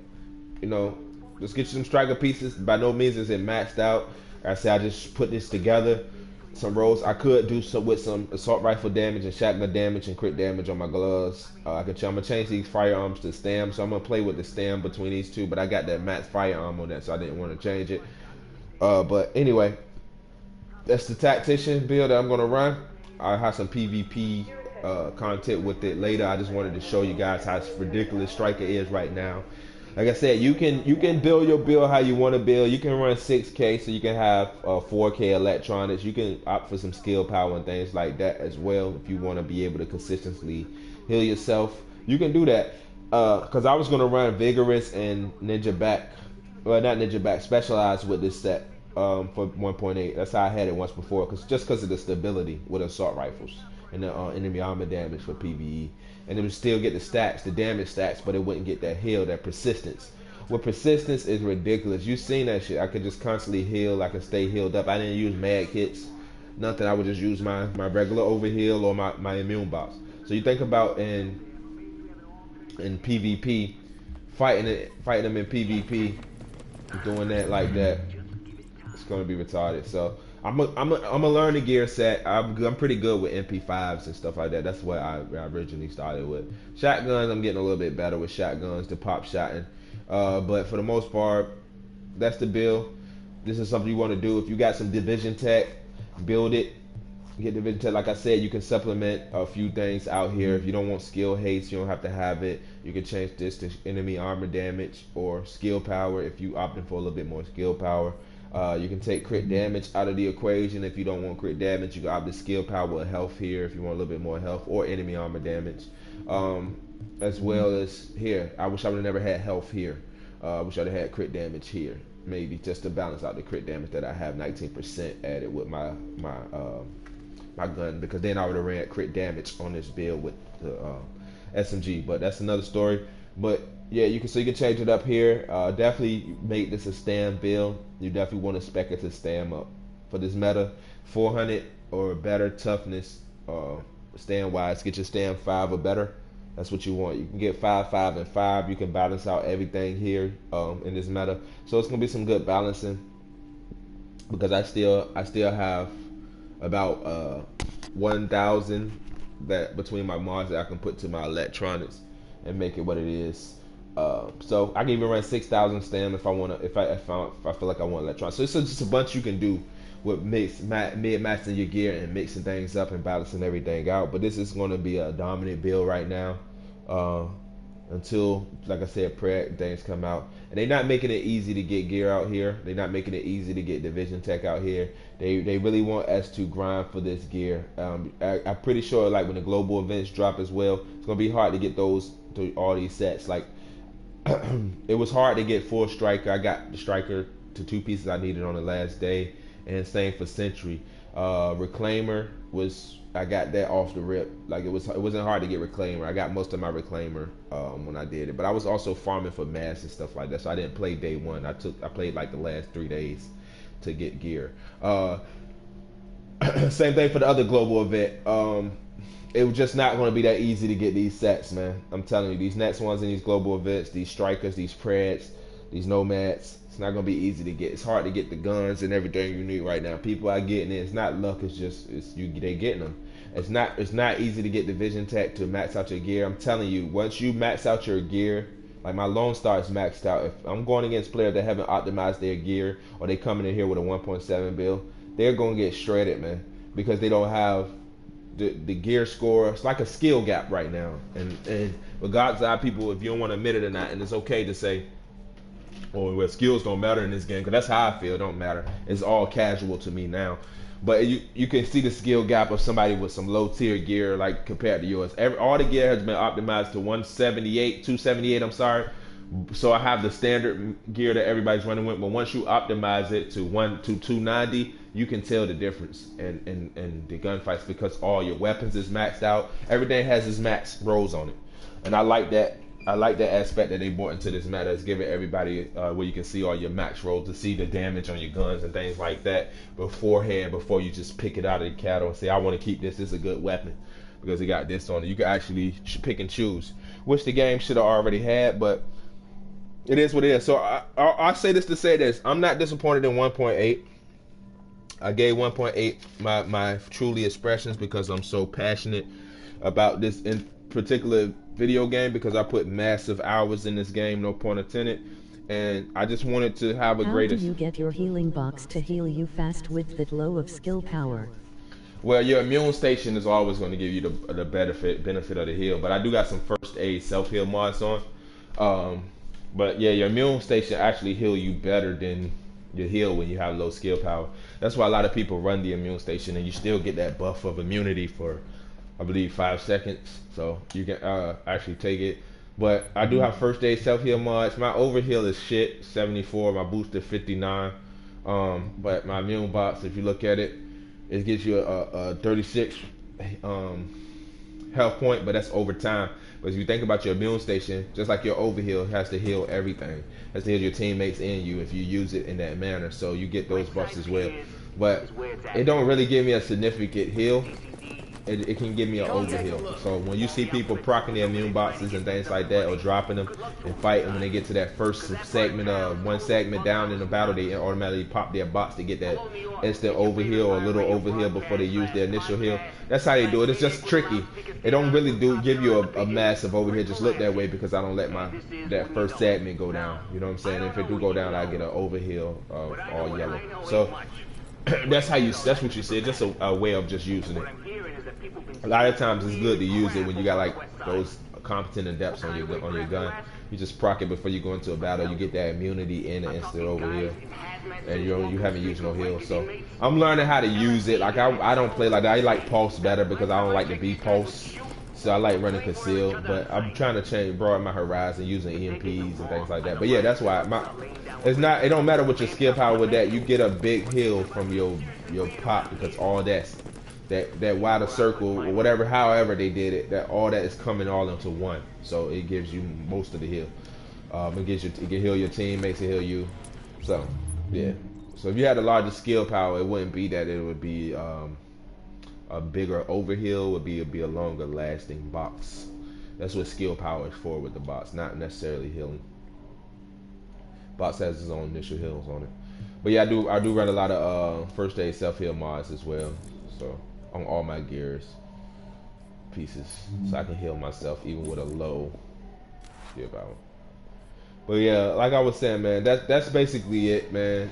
you know, let's get you some Striker pieces. By no means is it maxed out. Like I said, I just put this together. Some rolls I could do with some assault rifle damage and shotgun damage and crit damage on my gloves. I'm gonna change these firearms to stam, so I'm gonna play with the stam between these two. But I got that max firearm on that, so I didn't want to change it. But anyway, that's the tactician build that I'm gonna run. I have some PvP content with it later. I just wanted to show you guys how ridiculous Striker is right now. Like I said, you can build your build how you want to build. You can run 6K, so you can have 4K electronics. You can opt for some skill power and things like that as well if you want to be able to consistently heal yourself. You can do that. Because I was going to run Vigorous and Ninja Back. Well, not Ninja Back, Specialized with this set for 1.8. That's how I had it once before, just because of the stability with assault rifles and the enemy armor damage for PvE. And it would still get the stats, the damage stats, but it wouldn't get that heal, that persistence. With persistence is ridiculous. You've seen that shit. I could just constantly heal. I could stay healed up. I didn't use mag kits, nothing. I would just use my regular overheal or my immune box. So you think about in PvP, fighting them in PvP, doing that like that, it's gonna be retarded. So I'm a learn the gear set. I'm pretty good with MP5s and stuff like that. That's what I originally started with. Shotguns, I'm getting a little bit better with shotguns to pop shotting. But for the most part, that's the build. This is something you want to do. If you got some division tech, build it. Get division tech. Like I said, you can supplement a few things out here. If you don't want skill haste, you don't have to have it. You can change this to enemy armor damage or skill power if you opting for a little bit more skill power. You can take crit damage out of the equation. If you don't want crit damage, you can opt the skill power with health here if you want a little bit more health, or enemy armor damage. As well as here. I wish I would have never had health here. I wish I'd have had crit damage here. Maybe just to balance out the crit damage that I have 19% added with my my gun, because then I would have ran crit damage on this build with the SMG. But that's another story. But yeah, you can change it up here. Definitely make this a stam build. You definitely want to spec it to stam up for this meta. 400 or better toughness, stam wise. Get your stam 5 or better. That's what you want. You can get 5, 5, and 5. You can balance out everything here in this meta. So it's gonna be some good balancing, because I still have about 1,000 that between my mods that I can put to my electronics and make it what it is. So I can even run 6,000 stam if I want to. If I feel like I want electronics. So it's just a bunch you can do with mid-maxing your gear and mixing things up and balancing everything out. But this is going to be a dominant build right now, until, like I said, things come out. And they're not making it easy to get gear out here. They're not making it easy to get division tech out here. They really want us to grind for this gear. I'm pretty sure, like, when the global events drop as well, it's gonna be hard to get those to all these sets. Like it was hard to get full striker. I got the striker to 2 pieces I needed on the last day. And same for Sentry. Reclaimer I got that off the rip. Like it wasn't hard to get Reclaimer. I got most of my Reclaimer when I did it. But I was also farming for mass and stuff like that. So I didn't play day 1. I played like the last 3 days to get gear. Same thing for the other global event. It was just not going to be that easy to get these sets, man. I'm telling you, these next ones in these global events, these strikers, these Preds, these nomads, it's not gonna be easy to get. It's hard to get the guns and everything you need right now. People are getting it. It's not luck. They getting them. It's not easy to get division tech to max out your gear. I'm telling you, once you max out your gear, like my Lone Star is maxed out. If I'm going against players that haven't optimized their gear, or they coming in here with a 1.7 build, they're gonna get shredded, man, because they don't have the gear score. It's like a skill gap right now. And with God's eye, people, if you don't want to admit it or not, and it's okay to say, well, skills don't matter in this game, because that's how I feel. It don't matter. It's all casual to me now. But you can see the skill gap of somebody with some low tier gear, like compared to yours. All the gear has been optimized to 278. I'm sorry. So I have the standard gear that everybody's running with. But once you optimize it to 290, you can tell the difference in the gunfights, because all your weapons is maxed out. Everything has its max rolls on it, and I like that. I like that aspect that they brought into this meta. It's giving everybody where you can see all your max rolls, to see the damage on your guns and things like that beforehand, before you just pick it out of the cattle and say, I want to keep this. This is a good weapon because it got this on it. You can actually pick and choose, which the game should have already had, but it is what it is. So I say this to say this. I'm not disappointed in 1.8. I gave 1.8 my truly expressions, because I'm so passionate about this in particular video game, because I put massive hours in this game, no pun intended, and I just wanted to have a greater. How do you get your healing box to heal you fast with that low of skill power? Well, your immune station is always going to give you the benefit of the heal, but I do got some first aid self heal mods on. But yeah, your immune station actually heal you better than your heal when you have low skill power. That's why a lot of people run the immune station, and you still get that buff of immunity for, I believe, 5 seconds. So you can actually take it. But I do have first aid self heal mods. My overheal is shit, 74. My booster 59. But my immune box, if you look at it, it gives you a 36 health point, but that's over time. But if you think about your immune station, just like your overheal has to heal everything, it has to heal your teammates and you if you use it in that manner. So you get those buffs as well. But it don't really give me a significant heal. It can give me an overheal. So when you see people proccing their immune boxes and things like that, or dropping them and fighting, when they get to that first segment, one segment down in the battle, they automatically pop their box to get that instant overheal or a little overheal before they use their initial heal. That's how they do it. It's just tricky. It don't really give you a massive overheal. Just look that way, because I don't let that first segment go down. You know what I'm saying? If it do go down, I get an overheal all yellow. So that's what you said. Just a way of just using it. A lot of times it's good to use it when you got like those competent adepts on your gun. You just proc it before you go into a battle. You get that immunity and an instant overheal, and you haven't used no heal. So I'm learning how to use it. Like I don't play like that. I like pulse better because I don't like to be pulse. So I like running concealed, but I'm trying to broaden my horizon using EMPs and things like that. But yeah, that's why it don't matter what your skill power with that. You get a big heal from your pop, because all that's that wider circle or whatever, however they did it, that all that is coming all into one. So it gives you most of the heal. It can heal your team, makes it heal you. So yeah. So if you had a larger skill power, it wouldn't be that it would be a bigger overheal. Would be a longer lasting box. That's what skill power is for with the box, not necessarily healing. Box has its own initial heals on it. But yeah, I do run a lot of first aid self heal mods as well. So on all my gears pieces, so I can heal myself even with a low skill power. But yeah, like I was saying, man, that's basically it, man.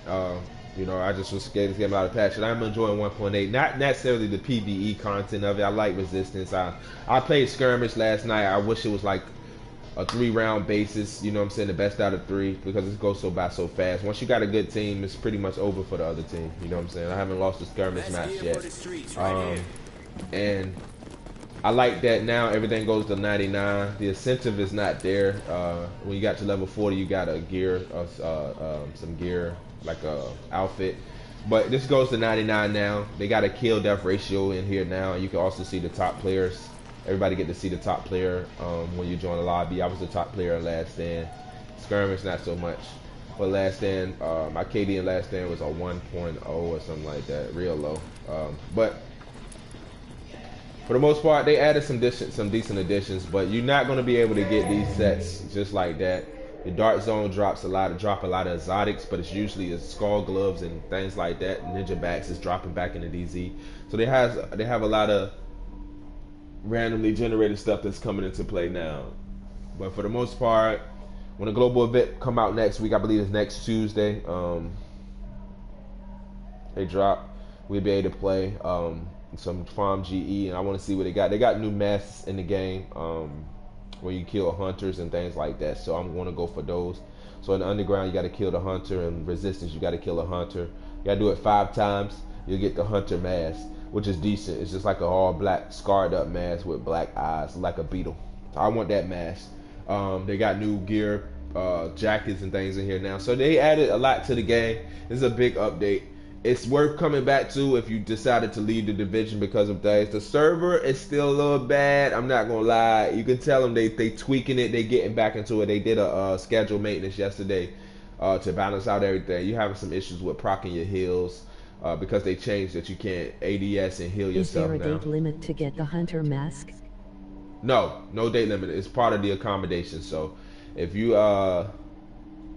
You know, I just was scared to get a lot of passion. I'm enjoying 1.8, not necessarily the PvE content of it. I like resistance. I played skirmish last night. I wish it was like a 3-round basis, you know what I'm saying, the best out of 3, because it goes by so fast. Once you got a good team, it's pretty much over for the other team, you know what I'm saying. I haven't lost a skirmish match yet. And I like that now everything goes to 99. The incentive is not there. When you got to level 40, you got a gear, some gear, like a outfit. But this goes to 99 now. They got a kill death ratio in here now. You can also see the top players. Everybody get to see the top player when you join the lobby. I was the top player in Last Stand. Skirmish, not so much. But Last Stand, my KD in Last Stand was a 1.0 or something like that, real low. But for the most part, they added some decent additions. But you're not going to be able to get these sets just like that. The Dark Zone drop a lot of exotics, but it's usually skull gloves and things like that. Ninja backs is dropping back into DZ. So they have a lot of randomly generated stuff that's coming into play now. But for the most part, when the global event come out next week, I believe it's next Tuesday, they drop, we'll be able to play some farm GE, and I want to see what they got. They got new masks in the game where you kill hunters and things like that, so I'm going to go for those. So in the underground, you got to kill the hunter, and resistance, you got to kill a hunter. You got to do it 5 times, you'll get the hunter mask, which is decent. It's just like an all black scarred up mask with black eyes, like a beetle. I want that mask. They got new gear, jackets and things in here now. So they added a lot to the game. This is a big update. It's worth coming back to if you decided to leave the division because of things. The server is still a little bad. I'm not gonna lie. You can tell them they tweaking it. They getting back into it. They did a schedule maintenance yesterday to balance out everything. You having some issues with proccing your heals. Because they changed that you can't ADS and heal yourself now. Is there a date limit to get the hunter mask? No date limit. It's part of the accommodation. So if you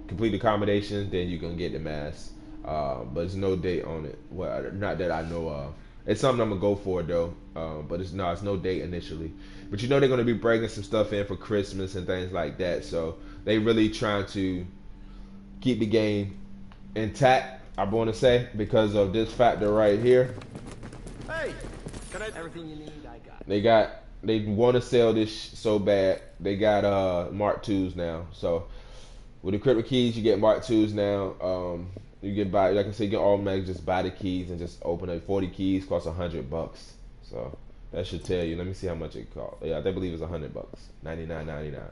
complete the accommodation, then you can get the mask. But there's no date on it. Well, not that I know of. It's something I'm gonna go for though. But it's no date initially. But you know they're gonna be bringing some stuff in for Christmas and things like that. So they really trying to keep the game intact, I want to say, because of this factor right here. Hey, everything you need, I got. They want to sell this so bad. They got Mark IIs now. So with the crypto keys, you get Mark IIs now. You get like I said, you can automatically just buy the keys and just open it. 40 keys cost $100. So that should tell you. Let me see how much it cost. Yeah, I believe it's $100. $99.99.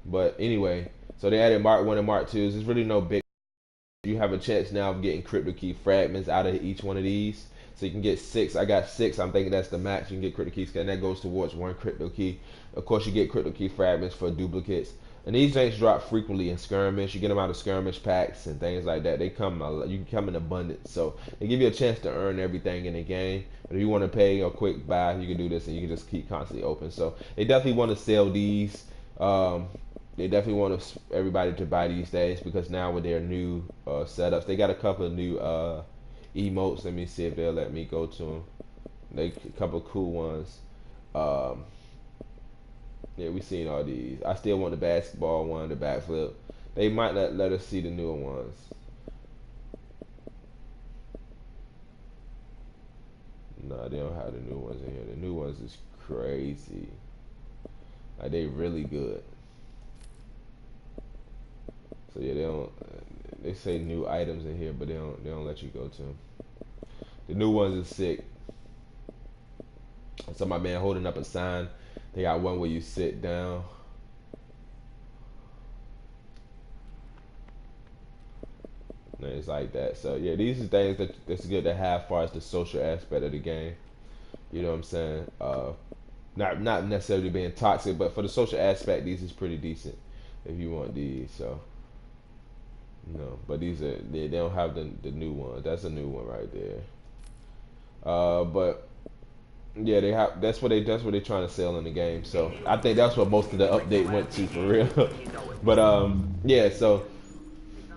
But anyway, so they added Mark 1 and Mark IIs. There's really no big. You have a chance now of getting crypto key fragments out of each one of these. So you can get 6. I got 6. I'm thinking that's the max. You can get crypto keys, and that goes towards 1 crypto key. Of course, you get crypto key fragments for duplicates. And these things drop frequently in skirmish. You get them out of skirmish packs and things like that. You can come in abundance. So they give you a chance to earn everything in the game. But if you want to pay a quick buy, you can do this, and you can just keep constantly open. So they definitely want to sell these. They definitely want everybody to buy these days, because now with their new setups, they got a couple of new emotes. Let me see if they'll let me go to them. They a couple of cool ones. Yeah, we seen all these. I still want the basketball one, the backflip. They might not let us see the newer ones. No, they don't have the new ones in here. The new ones is crazy. Like, they really good. So yeah, they say new items in here, but they don't let you go to them. The new ones is sick. I saw my man holding up a sign. They got one where you sit down. things like that. So yeah, these are things that's good to have as far as the social aspect of the game. You know what I'm saying? Not necessarily being toxic, but for the social aspect, these is pretty decent if you want these. So no, but these are they don't have the new one. That's a new one right there. But yeah, they have that's what they're trying to sell in the game. So I think that's what most of the update went to for real. But yeah, so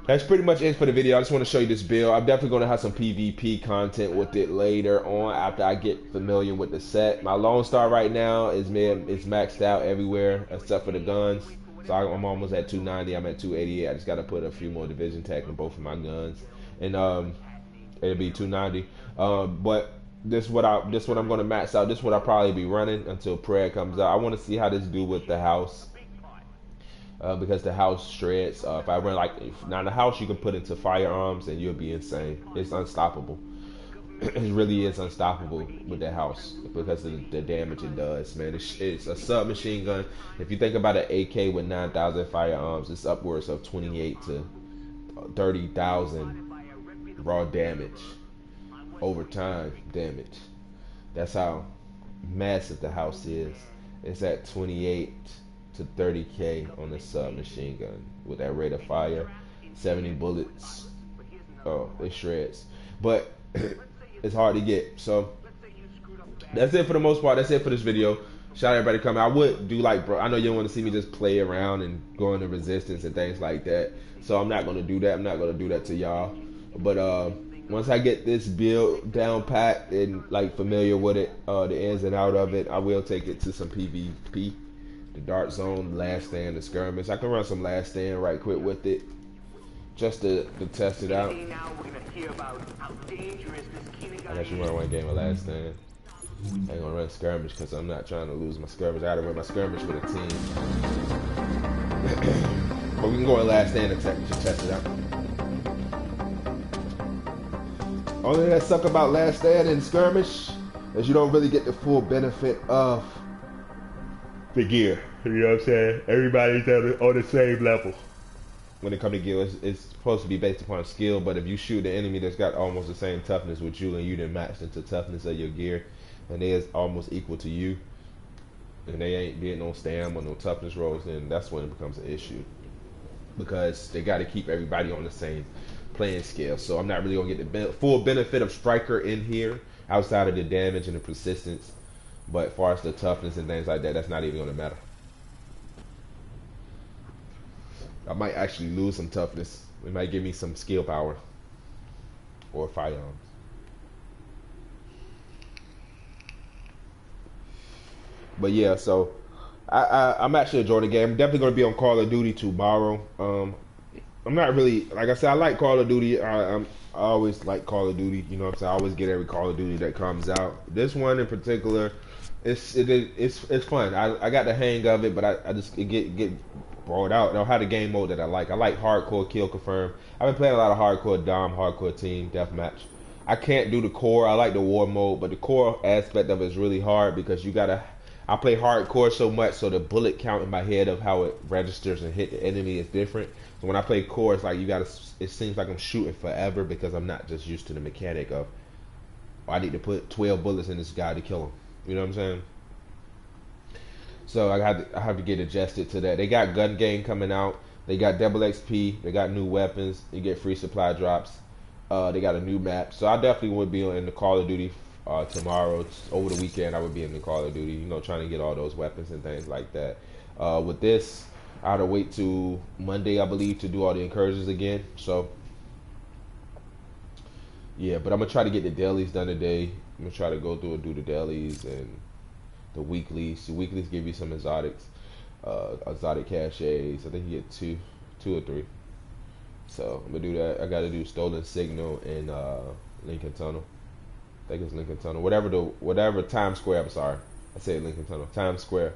that's pretty much it for the video. I just want to show you this build. I'm definitely going to have some PvP content with it later on after I get familiar with the set. My Lone Star right now is maxed out everywhere except for the guns. So I'm almost at 290. I'm at 288. I just got to put a few more division tech in both of my guns, and it'll be 290. But this what I'm going to max out. This what I'll probably be running until prayer comes out. I want to see how this do with the house. Because the house shreds. If I run now the house you can put into firearms and you'll be insane. It's unstoppable. It really is unstoppable with that house because of the damage it does, man. It's a submachine gun. If you think about an AK with 9,000 firearms, it's upwards of 28 to 30,000 raw damage over time damage. That's how massive the house is. It's at 28 to 30k on the submachine gun with that rate of fire, 70 bullets. Oh, it shreds, but it's hard to get. So that's it for the most part. That's it for this video. Shout out everybody coming. I would do bro, I know you don't want to see me just play around and go into resistance and things like that, so I'm not going to do that. I'm not going to do that to y'all. But once I get this build down packed and familiar with it, the ins and out of it, I will take it to some PvP. The Dark Zone, Last Stand, the Skirmish. I can run some Last Stand right quick with it, just to test it out. I guess you run one game of Last Stand. I ain't gonna run Skirmish because I'm not trying to lose my Skirmish. I gotta run my Skirmish with a team. But we can go in Last Stand and just test it out. Only thing that suck about Last Stand and Skirmish is you don't really get the full benefit of the gear. You know what I'm saying? Everybody's on the same level. When it comes to gear, it's supposed to be based upon skill, but if you shoot an enemy that's got almost the same toughness with you and you didn't match into toughness of your gear, and they is almost equal to you, and they ain't getting no stam or no toughness rolls, then that's when it becomes an issue. Because they got to keep everybody on the same playing scale. So I'm not really going to get the full benefit of Striker in here, outside of the damage and the persistence. But as far as the toughness and things like that, that's not even going to matter. I might actually lose some toughness. It might give me some skill power or firearms. But yeah, so I'm actually enjoying the game. I'm definitely going to be on Call of Duty tomorrow. I'm not really, like I said, I like Call of Duty. I always like Call of Duty. You know what I'm saying? I always get every Call of Duty that comes out. This one in particular, it's fun. I got the hang of it, but I just get brought out. I don't have the game mode that I like. I like hardcore kill confirm. I've been playing a lot of hardcore dom, hardcore team deathmatch. I can't do the core. I like the war mode, but the core aspect of it is really hard because you gotta. I play hardcore so much, so the bullet count in my head of how it registers and hit the enemy is different. So when I play core, it's like you gotta. It seems like I'm shooting forever because I'm not just used to the mechanic of. I need to put 12 bullets in this guy to kill him. You know what I'm saying? So I have to get adjusted to that. They got gun game coming out. They got double XP. They got new weapons. You get free supply drops. They got a new map. So I definitely would be in the Call of Duty tomorrow. Over the weekend, I would be in the Call of Duty. You know, trying to get all those weapons and things like that. With this, I had to wait till Monday, I believe, to do all the incursions again. So yeah, but I'm gonna try to get the dailies done today. I'm gonna try to go through and do the dailies and the weeklies. The weeklies give you some exotics, exotic caches. I think you get two or three. So I'm gonna do that. I gotta do Stolen Signal and Lincoln Tunnel. I think it's Lincoln Tunnel. Whatever Times Square. I'm sorry, I said Lincoln Tunnel. Times Square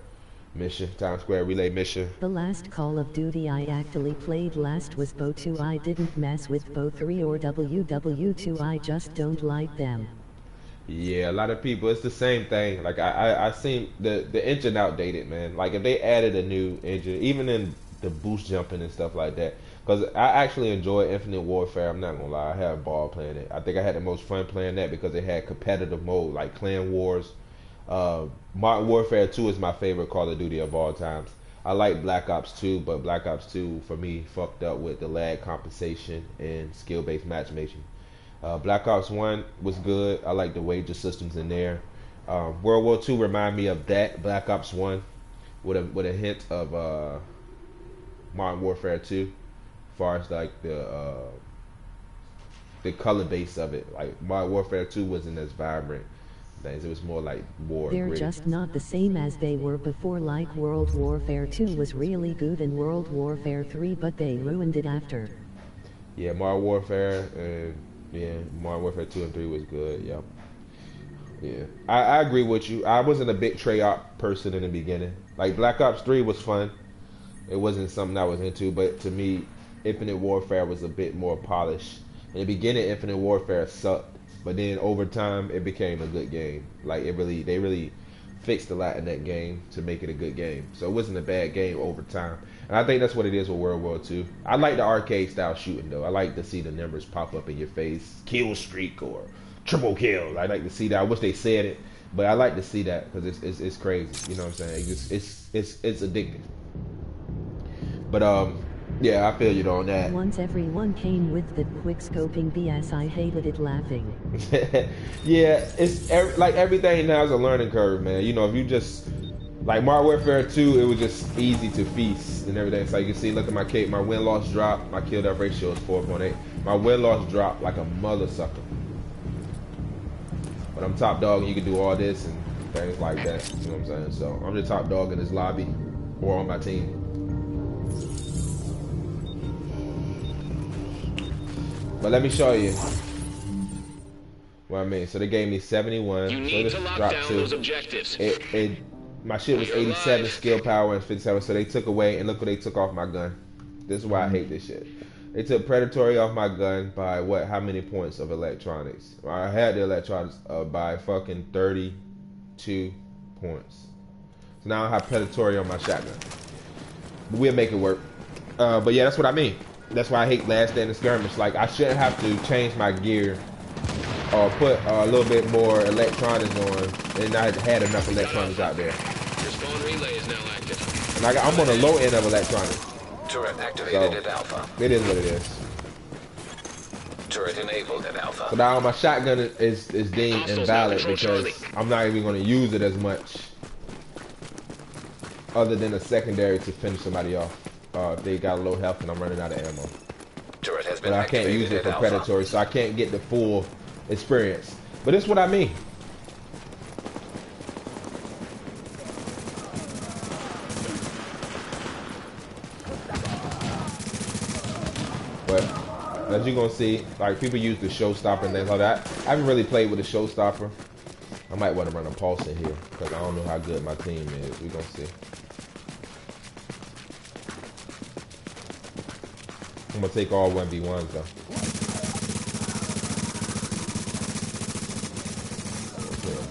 mission. Times Square relay mission. The last Call of Duty I actually played last was BO 2. I didn't mess with BO 3 or WW2. I just don't like them. Yeah, a lot of people, it's the same thing. Like I seen the engine outdated, man. Like if they added a new engine, even in the boost jumping and stuff like that, Because I actually enjoy Infinite Warfare. I'm not gonna lie, I had a ball playing it. I think I had the most fun playing that because it had competitive mode like Clan Wars. Modern Warfare 2 is my favorite Call of Duty of all times. I like Black Ops 2, but Black Ops 2 for me fucked up with the lag compensation and skill-based matchmaking. Black Ops 1 was good. I like the wager systems in there. World War 2 remind me of that Black Ops 1 with a hint of Modern Warfare 2, as far as like the color base of it. Like Modern Warfare 2 wasn't as vibrant. Things. It was more like war. They're gritty. just not the same as they were before. Like World Warfare 2 was really good in World Warfare 3, but they ruined it after. Yeah, Modern Warfare and Modern Warfare 2 and 3 was good. Yep. Yeah, I agree with you. I wasn't a big Treyarch person in the beginning. Like Black Ops 3 was fun. It wasn't something I was into, but to me, Infinite Warfare was a bit more polished. In the beginning, Infinite Warfare sucked. But then over time, it became a good game. Like they really fixed a lot in that game to make it a good game. So it wasn't a bad game over time. And I think that's what it is with World War II. I like the arcade style shooting though. I like to see the numbers pop up in your face, kill streak or triple kill. I like to see that. I wish they said it, but I like to see that because it's crazy. You know what I'm saying? It's addictive. But yeah, I feel you on that. Once everyone came with the quick-scoping BS, I hated it laughing. Yeah, it's like everything now is a learning curve, man. You know, if you just, like Modern Warfare 2, it was just easy to feast and everything. So you can see, look at my cape, my win-loss drop, my kill-death ratio is 4.8. My win-loss drop like a mother sucker. But I'm top dog and you can do all this and things like that. You know what I'm saying? So I'm the top dog in this lobby or on my team. But let me show you what I mean. So they gave me 71. You need to lock down those objectives. My shit was 87 skill power and 57. So they took away, and look what they took off my gun. This is why I hate this shit. They took predatory off my gun by what? How many points of electronics? I had the electronics by fucking 32 points. So now I have predatory on my shotgun. But we'll make it work. But yeah, that's what I mean. That's why I hate last stand and skirmish. Like I shouldn't have to change my gear or put a little bit more electronics on, and I had enough electronics out there. Your spawn relay is now active. And I'm on the low end of electronics. Turret activated at Alpha. It is what it is. Turret enabled at Alpha. So now my shotgun is deemed invalid because I'm not even going to use it as much, other than a secondary to finish somebody off. If they got a low health and I'm running out of ammo. Turret has been But I can't use it for predatory, so I can't get the full experience. But it's what I mean. But as you're gonna see, like people use the showstopper and things like that. I haven't really played with the showstopper. I might want to run a pulse in here because I don't know how good my team is. We're gonna see. I'm gonna take all 1v1s though.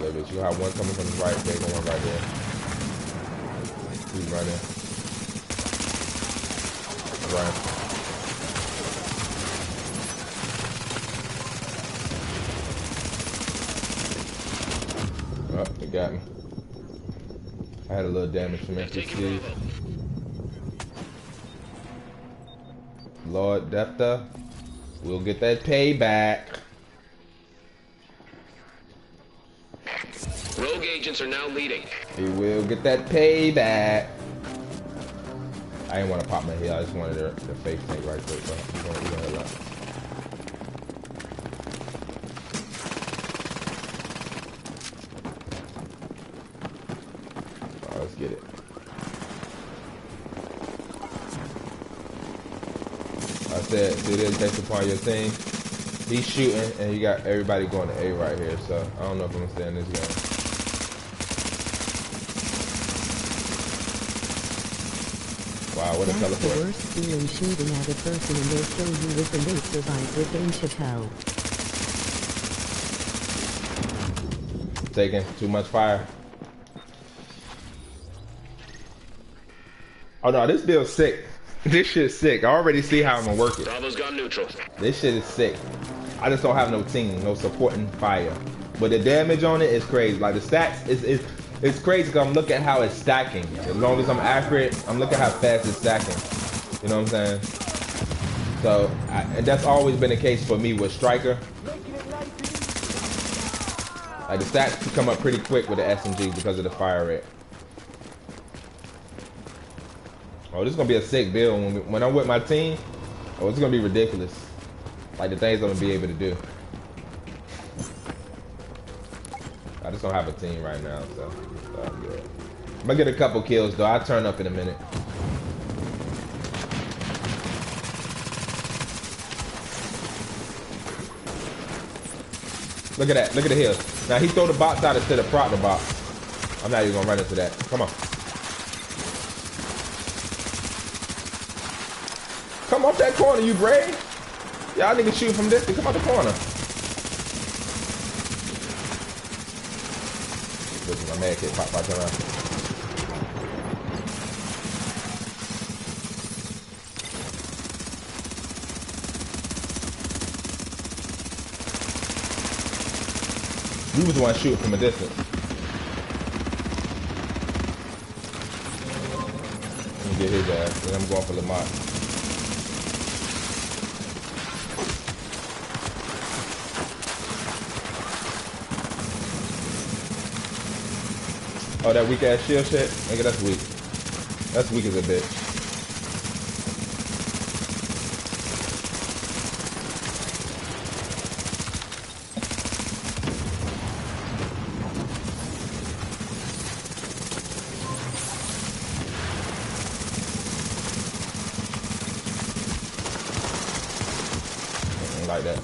Okay, you have one coming from the right, there go one right there. He's right there. Right. Oh, they got me. I had a little damage from FTC. Lord Defta, we'll get that payback. Rogue agents are now leading. We will get that payback. I didn't want to pop my head. I just wanted the face tank right quick, bro. We're gonna head up. Alright, let's get it. I said, do this based upon your team. He's shooting, and you got everybody going to A right here, so I don't know if I'm going to stay in this game. Wow, what a teleport. That's the worst feeling, shooting at a person and they kill you with the they survive with Dane Chappelle. Taking too much fire. Oh no, this build's sick. This shit's sick. I already see how I'm gonna work it. Bravo's gone neutral. This shit is sick. I just don't have no team, no supporting fire. But the damage on it is crazy. Like the stats it's crazy because I'm looking at how it's stacking. As long as I'm accurate, I'm looking at how fast it's stacking. You know what I'm saying? So, and that's always been the case for me with Striker. Like the stats come up pretty quick with the SMG because of the fire rate. Oh, this is gonna be a sick build when I'm with my team. Oh, it's gonna be ridiculous. Like the things I'm gonna be able to do. I just don't have a team right now, so I'm good. I'm gonna get a couple kills though. I'll turn up in a minute. Look at that. Look at the hill. Now he throw the box out instead of prop the box. I'm not even gonna run into that. Come on. Come off that corner, you brave. Y'all niggas shoot from this. Come out the corner. This is my mad kid. Pop, turn around. We was the one shooting from a distance. Let me get his ass, and I'm going for Lamont. Oh, that weak ass shield shit? Nigga, that's weak. That's weak as a bitch. Like that.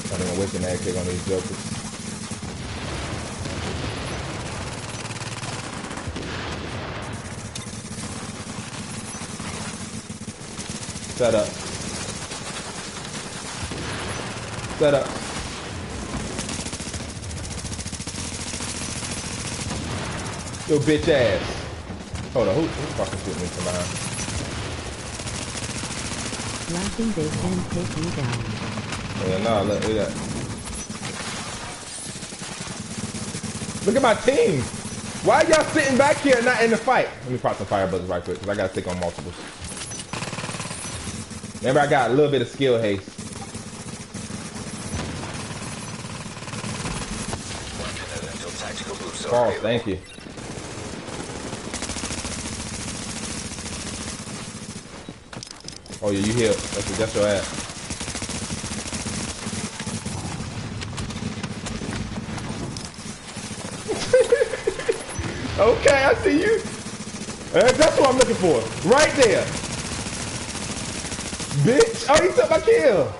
I'm gonna waste an egg kick on these jokers. Set up. Set up. Yo, bitch ass. Hold on, who fucking shooting me from behind? Laughing they can take you down. Yeah, nah, look at that. Look at my team. Why y'all sitting back here and not in the fight? Let me pop some fire buzzers right quick, because I gotta stick on multiples. Remember, I got a little bit of skill haste. False, thank you. Oh yeah, you healed. That's your ass. Okay, I see you. That's what I'm looking for. Right there. Bitch. Oh, he took my kill.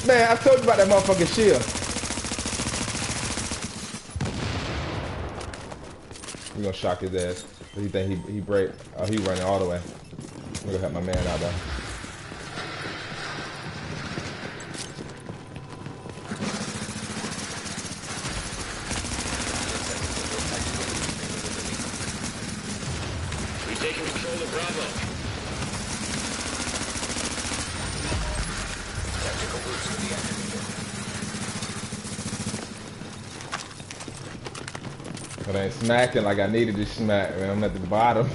Man, I told you about that motherfucking shield. We gonna shock his ass. He think he break. Oh, he running all the way. I'm gonna help my man out though. We've taken control of Bravo. Tactical boost to the enemy. But I ain't smacking like I needed to smack, man. I'm at the bottom.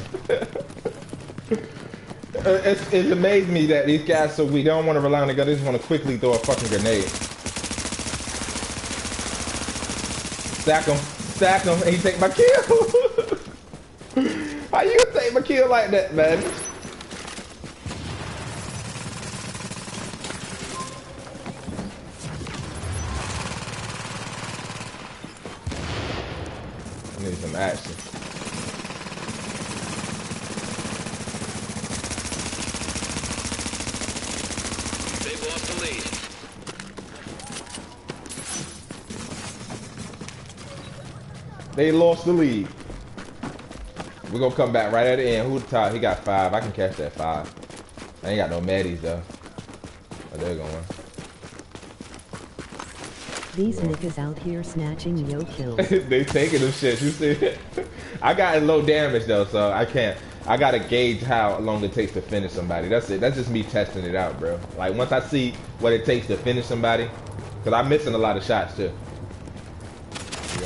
It's amazed me that these guys so weak. They don't want to rely on the gun. They just want to quickly throw a fucking grenade. Stack him, and he take my kill. How you gonna take my kill like that, man? I need some action. They've lost the lead. They lost the lead. We're gonna come back right at the end. Who the top? He got 5. I can catch that 5. I ain't got no Maddies though. Oh, they're going. These niggas out here snatching yo kills. They taking them shit. You see it? I got low damage though, so I can't. I gotta gauge how long it takes to finish somebody. That's it. That's just me testing it out, bro. Like once I see what it takes to finish somebody, cause I'm missing a lot of shots too.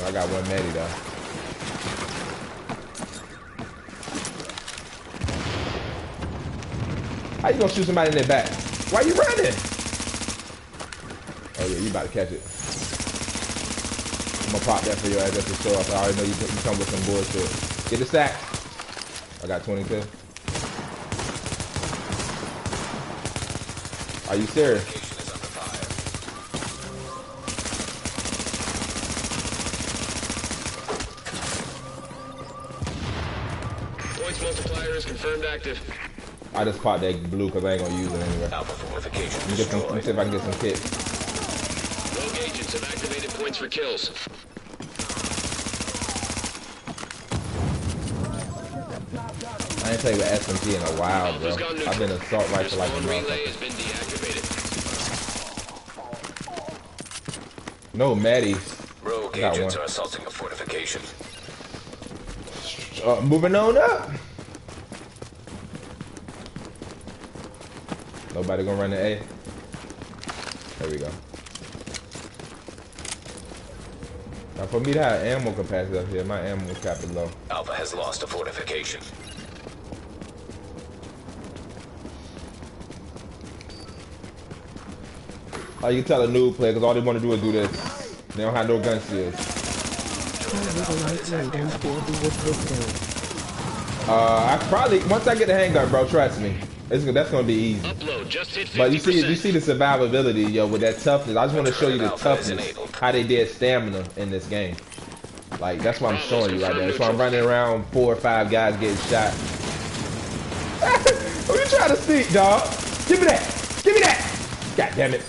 I got one Maddie though. How you gonna shoot somebody in their back? Why you running? Oh yeah, you about to catch it. I'm gonna pop that for your ass just to show off. I already know you come with some bullshit. Get the sack. I got 22. Are you serious? Points multiplier is confirmed active. I just popped that blue because I ain't gonna use it anyway. Let me see if I can get some kits. Rogue agents have activated points for kills. I ain't played with SMG in a while, bro. I've been assault rifle like a relay motherfucker. has been deactivated. No Maddie. Rogue agents are assaulting a fortification. Moving on up. Nobody gonna run the A. There we go. Now for me to have ammo capacity up here, my ammo cap is low. Alpha has lost a fortification. Oh, you can tell a noob player because all they want to do is do this. They don't have no gun skills. I probably once I get the handgun, bro. Trust me, that's gonna be easy. Upload just hit 50%. But you see the survivability, yo, with that toughness. I just want to show you the toughness, how they did stamina in this game. Like that's what I'm showing you right there. That's why I'm running around 4 or 5 guys getting shot. Who you trying to sneak, dog? Give me that. Give me that. God damn it.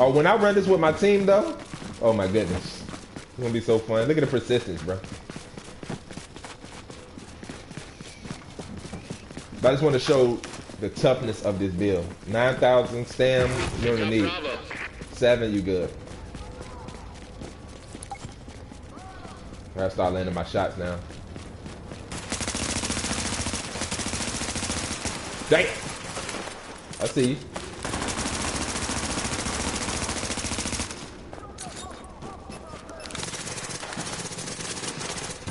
Oh, when I run this with my team, though, oh my goodness. It's gonna be so fun. Look at the persistence, bro. But I just want to show the toughness of this build. 9,000 stam, you don't need. 7, you good. I gotta start landing my shots now. Dang! I see you.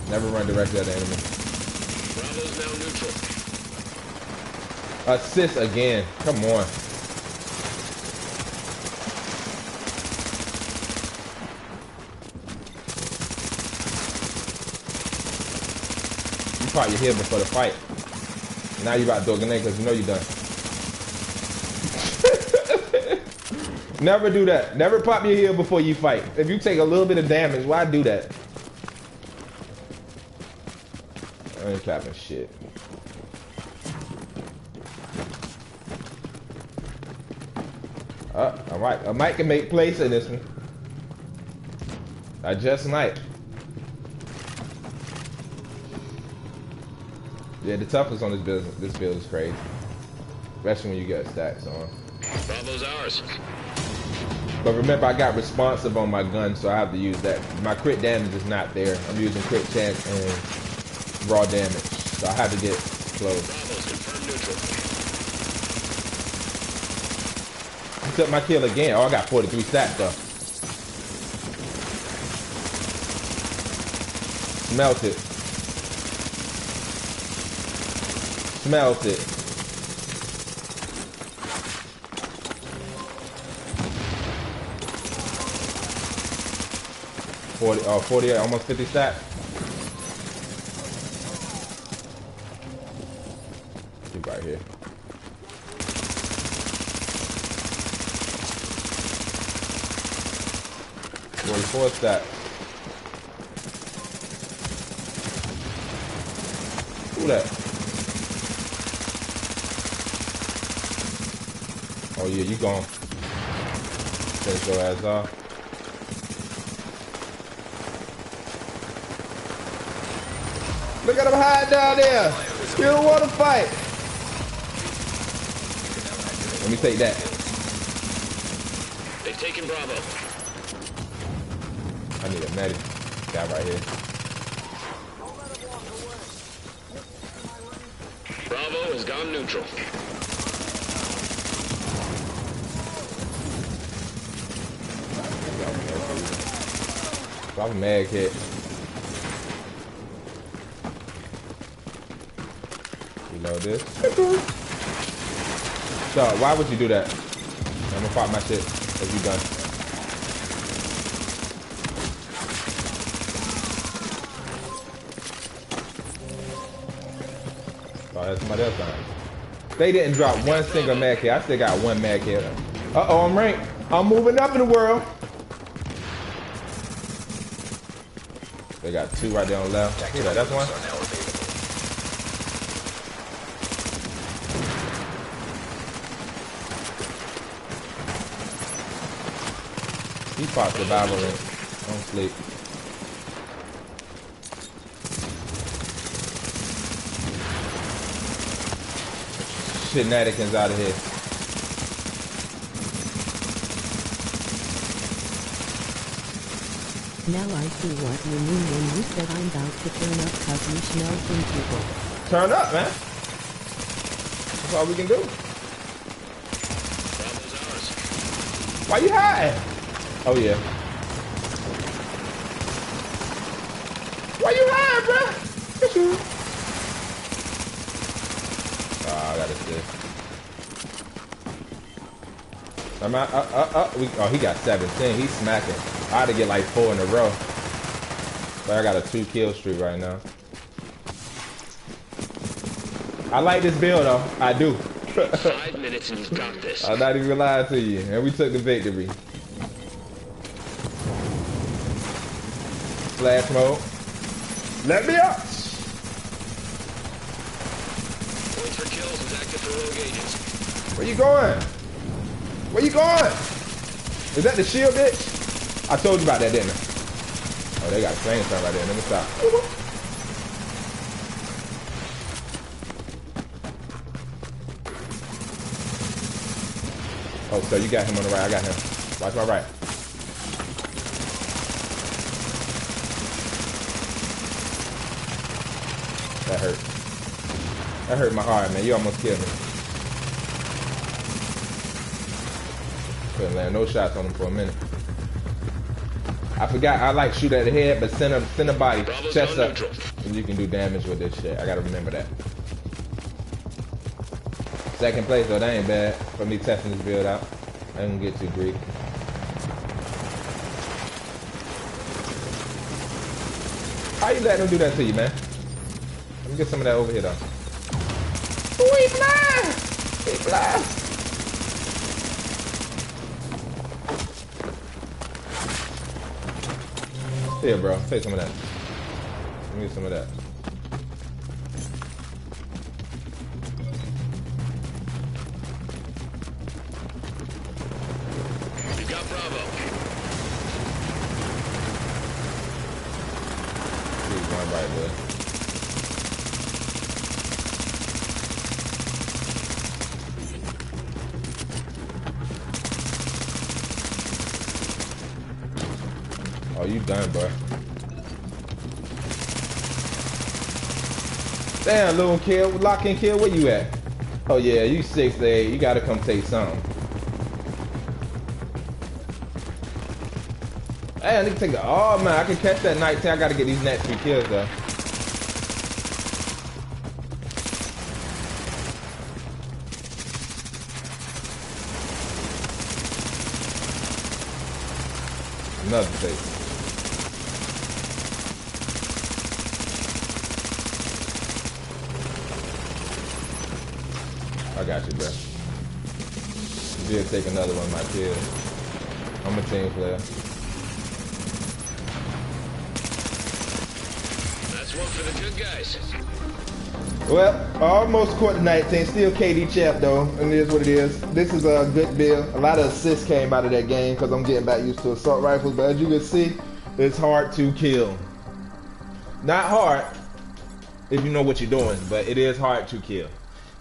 Never run directly at the enemy. Bravo's now neutral. Assist again. Come on. You pop your head before the fight. Now you about to throw a grenade because you know you done. Never do that. Never pop your heel before you fight. If you take a little bit of damage, why do that? I ain't capping shit. Alright. I might can make plays in this one. I just might. Yeah, the toughness on this build is crazy. Especially when you get stacks on. Bravo's ours. But remember, I got responsive on my gun, so I have to use that. My crit damage is not there. I'm using crit chance and raw damage, so I have to get close. Bravo's confirmed neutral. I took my kill again. Oh, I got 43 stats though. Smelt it. Smelt it. Oh, 48, almost 50 stats. Keep right here. Four stats. Who that? Oh yeah, you gone. Finish your ass off. Look at him hide down there. You don't want to fight. Let me take that. They've taken Bravo. I need a medic. Guy right here. Bravo has gone neutral. Drop a mag hit. Reload this. So, why would you do that? I'm gonna pop my shit as you done. Oh, that's somebody else done. They didn't drop one single mag hit. I still got one mag hit. Uh-oh, I'm ranked. I'm moving up in the world. They got two right there on the left. Who's that? That's one. He fought survival ring. Don't sleep. Shenanigans out of here. Now I see what you mean when you said I'm about to turn up cause you smell some people. Turn up, man. That's all we can do. Bravo's ours. Why you hiding? Oh yeah. Why you hiding, bro? Get you. Oh, I got this. I'm out. Oh, he got 17. He's smacking. I had to get like 4 in a row. But I got a 2 kill streak right now. I like this build though. I do. 5 minutes and you've got this. I'm not even lying to you. And we took the victory. Slash mode. Let me up. Points for kills is active for rogue agents. Where you going? Where you going? Is that the shield, bitch? I told you about that, didn't I? Oh, they got a flamethrower right there. Let me stop. Oh, so you got him on the right. I got him. Watch my right. That hurt. That hurt my heart, man. You almost killed me. Couldn't land no shots on him for a minute. I forgot I like shoot at the head, but send a body, Bravo's chest up, neutral. and you can do damage with this shit. I gotta remember that. Second place though, that ain't bad for me testing this build out. I didn't get too greedy. How you letting them do that to you, man? Let me get some of that over here though. Oh, he blind! He blind! Here, bro. Take some of that. Let me get some of that. You got Bravo. He's going right, boy. Oh, you done, bro. Damn, little kill, lock and kill, where you at? Oh yeah, you 6 to 8, you gotta come take something. Hey, I need to take the, oh man, I can catch that 19, I gotta get these next 3 kills though. Another take. I got you, bro. You did take another one, my kid. I'm a team player. That's one for the good guys. Well, I almost caught the 19. Still KD champ though, and it is what it is. This is a good build. A lot of assists came out of that game because I'm getting back used to assault rifles. But as you can see, it's hard to kill. Not hard, if you know what you're doing. But it is hard to kill.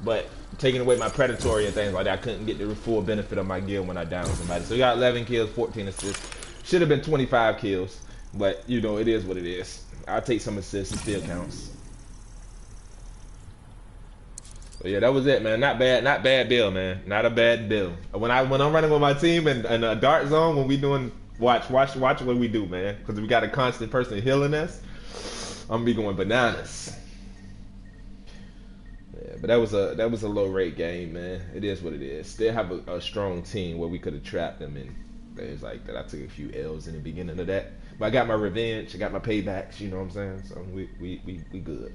But taking away my predatory and things like that, I couldn't get the full benefit of my gear when I downed somebody. So you got 11 kills, 14 assists. Should have been 25 kills, but you know it is what it is. I'll take some assists. It still counts. But yeah, that was it, man. Not bad build, man. Not a bad build. When I'm running with my team in a dark zone, when we doing watch what we do, man. Because we got a constant person healing us. I'm gonna be going bananas. Yeah, but that was a low rate game, man. It is what it is. Still have a strong team where we could have trapped them in things like that. I took a few L's in the beginning of that, but I got my revenge. I got my paybacks. You know what I'm saying? So we good.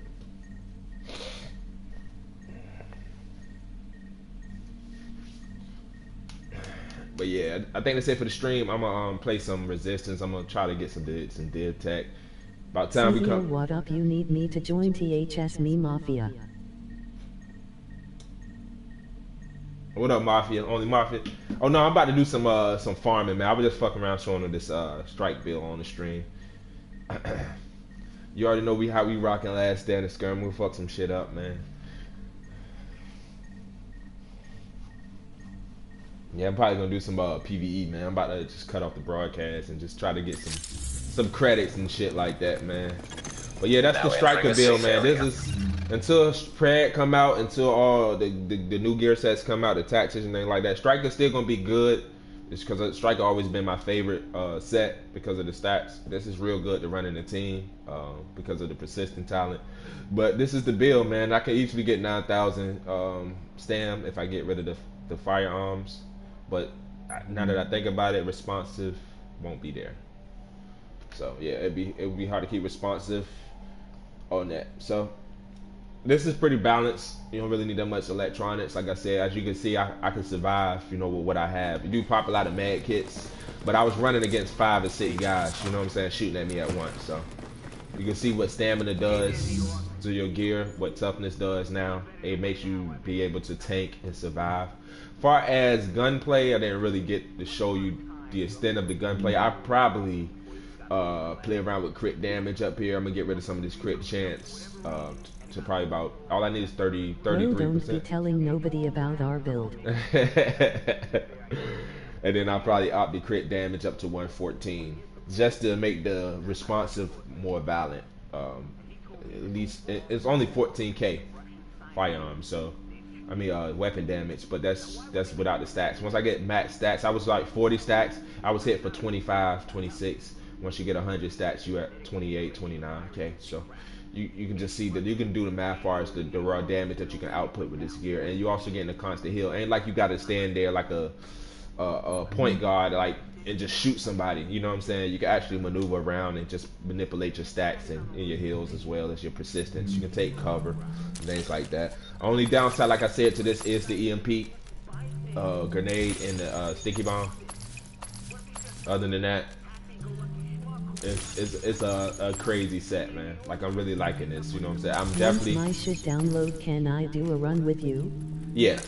But yeah, I think that's it for the stream. I'm gonna play some resistance. I'm gonna try to get some div tech. About time we come. What up? You need me to join THS Me Mafia. What up, Mafia? Only Mafia? Oh no, I'm about to do some farming, man. I was just fucking around showing them this strike bill on the stream. You already know how we rocking last stand and skirm. We'll fuck some shit up, man. Yeah, I'm probably gonna do some PvE, man. I'm about to just cut off the broadcast and just try to get some credits and shit like that, man. But yeah, that's the striker build, man. This is until Prad come out, until all the new gear sets come out, the tactics and things like that. Striker's still gonna be good. It's because Striker always been my favorite set because of the stats. This is real good to run in the team because of the persistent talent. But this is the build, man. I can easily get 9,000 stam if I get rid of the firearms. But now that I think about it, responsive won't be there. So yeah, it would be hard to keep responsive on that. So this is pretty balanced. You don't really need that much electronics. Like I said, as you can see, I can survive, you know, with what I have. You do pop a lot of med kits, but I was running against 5 or 6 guys, you know what I'm saying, shooting at me at once. So you can see what stamina does to your gear, what toughness does now. It makes you be able to tank and survive. Far as gunplay, I didn't really get to show you the extent of the gunplay. I probably play around with crit damage up here. I'm gonna get rid of some of this crit chance to probably about, all I need is 33%. No, don't be telling nobody about our build. And then I'll probably up the crit damage up to 114 just to make the responsive more valid. At least it's only 14k firearm, so I mean weapon damage, but that's without the stacks. Once I get max stacks, I was like 40 stacks, I was hit for 25, 26. Once you get 100 stacks, you at 28, 29k. So you can just see that you can do the math as far as the raw damage that you can output with this gear, and you also getting a constant heal. Ain't like you got to stand there like a point guard, like, and just shoot somebody. You know what I'm saying? You can actually maneuver around and just manipulate your stacks and your heals as well as your persistence. You can take cover and things like that. Only downside, like I said, to this is the EMP grenade and the sticky bomb. Other than that, it's a crazy set, man. Like, I'm really liking this. You know what I'm saying? I'm definitely. Once my shit download, can I do a run with you? Yeah,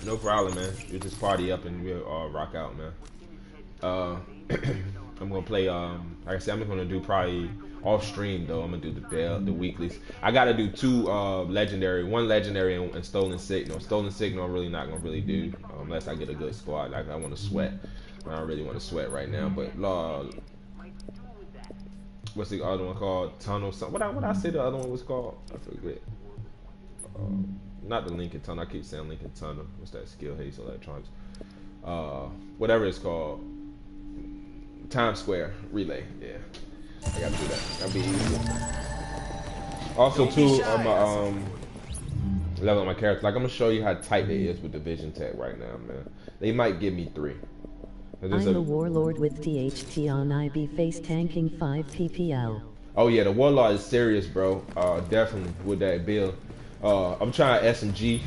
no problem, man. You just party up and we'll rock out, man. I'm gonna play. Like I said, I'm gonna do probably off stream though. I'm gonna do the weeklies. I gotta do 2 legendary, 1 legendary and stolen signal. Stolen signal, I'm really not gonna really do unless I get a good squad. Like, I want to sweat. I don't really want to sweat right now, but what's the other one called? Tunnel. What I say the other one was called? I forget. Not the Lincoln Tunnel. I keep saying Lincoln Tunnel. What's that? Skill Haste Electronics. Whatever it's called. Times Square Relay. Yeah, I gotta do that. That'll be easy. Also, too, I'm leveling my character. Like, I'm gonna show you how tight they is with the Vision Tech right now, man. They might give me 3. I'm a warlord with THT on IB face tanking 5 PPL. Oh yeah, the warlord is serious, bro. Definitely with that build. I'm trying SMG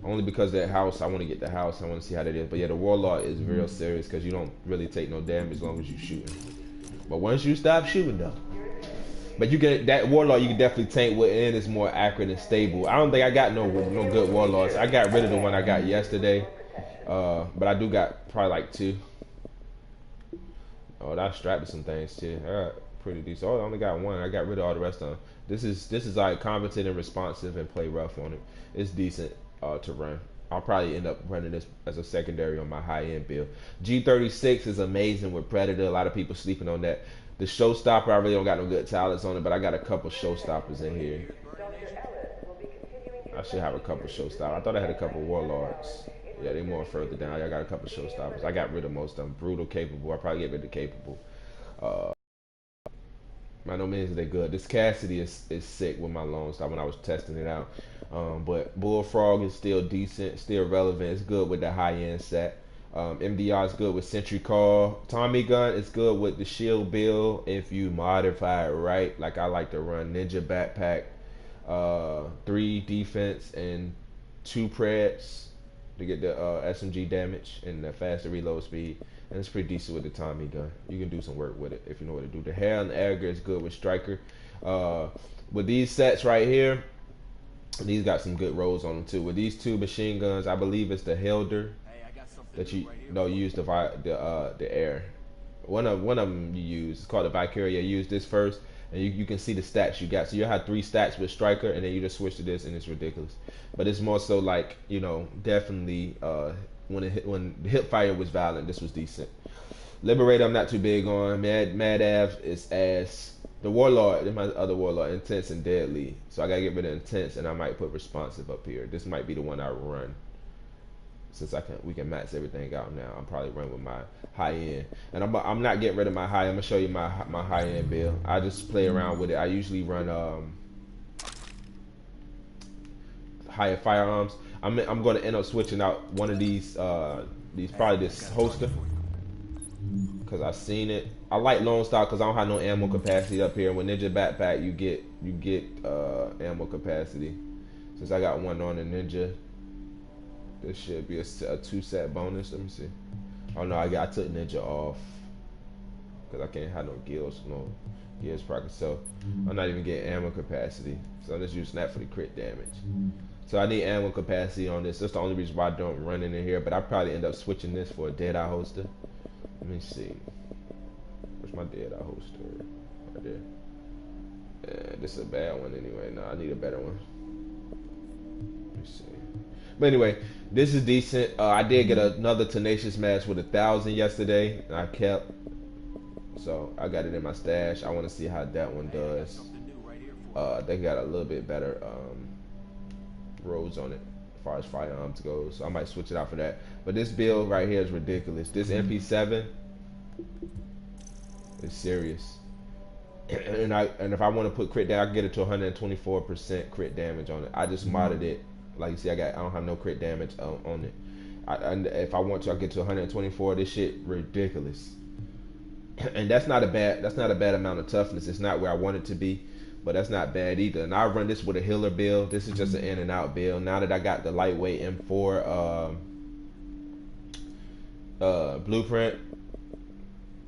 only because that house. I want to get the house. I want to see how that is. But yeah, the warlord is real serious because you don't really take no damage as long as you shooting. But once you stop shooting, though. But you get that warlord, you can definitely tank with, and it's more accurate and stable. I don't think I got no good warlords. I got rid of the one I got yesterday. But I do got probably like 2. Oh, that strapped to some things too. Alright, pretty decent. Oh, I only got one. I got rid of all the rest of them. This is like competent and responsive and play rough on it. It's decent to run. I'll probably end up running this as a secondary on my high end build. G36 is amazing with Predator. A lot of people sleeping on that. The Showstopper, I really don't got no good talents on it, but I got a couple Showstoppers in here. I should have a couple Showstoppers. I thought I had a couple Warlords. Yeah, they more further down. I got a couple Showstoppers. I got rid of most of them. Brutal, capable. I probably get rid of capable. By no means are they good. This Cassidy is sick with my Lone Star when I was testing it out. But Bullfrog is still decent, still relevant. It's good with the high end set. MDR is good with Sentry Call. Tommy Gun is good with the shield build if you modify it right. Like I like to run Ninja Backpack, 3 defense and 2 preds to get the SMG damage and the faster reload speed. And it's pretty decent with the Tommy gun. You can do some work with it if you know what to do. The hair and the Edgar is good with Striker. With these sets right here, these got some good rolls on them too. With these 2 machine guns, I believe it's the Helder that you use the air. One of them you use. It's called the Vicaria. You use this first, and you can see the stats you got. So you have 3 stats with Striker, and then you just switch to this, and it's ridiculous. But it's more so like, you know, definitely when the hip fire was violent, this was decent. Liberator, I'm not too big on. Mad Av is ass. The Warlord, my other Warlord, Intense and Deadly. So I gotta get rid of Intense, and I might put Responsive up here. This might be the one I run. Since we can max everything out now, I'll probably run with my high end, and I'm not getting rid of my high. I'm gonna show you my high end build. I just play around with it. I usually run higher firearms. I'm gonna end up switching out one of these probably this holster, because I've seen it. I like Lone Star because I don't have no ammo capacity up here. With Ninja Backpack, you get ammo capacity. Since I got one on the Ninja. This should be a 2 set bonus. Let me see. Oh no, I took Ninja off because I can't have no gears pocket. So I'm not even getting ammo capacity. So I'm just using that for the crit damage. So I need ammo capacity on this. That's the only reason why I don't run in here. But I probably end up switching this for a Deadeye holster. Let me see. Where's my Deadeye holster? Right there. Yeah, this is a bad one anyway. No, I need a better one. Let me see. But anyway, this is decent. I did get another Tenacious Match with 1,000 yesterday. I kept. So I got it in my stash. I want to see how that one does. They got a little bit better rolls on it as far as firearms goes. So I might switch it out for that. But this build right here is ridiculous. This MP7 is serious. And if I want to put crit damage, I can get it to 124% crit damage on it. I just modded it. Like you see, I don't have no crit damage on it. And if I want to, I get to 124. This shit ridiculous. And that's not a bad amount of toughness. It's not where I want it to be, but that's not bad either. And I run this with a healer build. This is just an in and out build. Now that I got the lightweight M4 blueprint,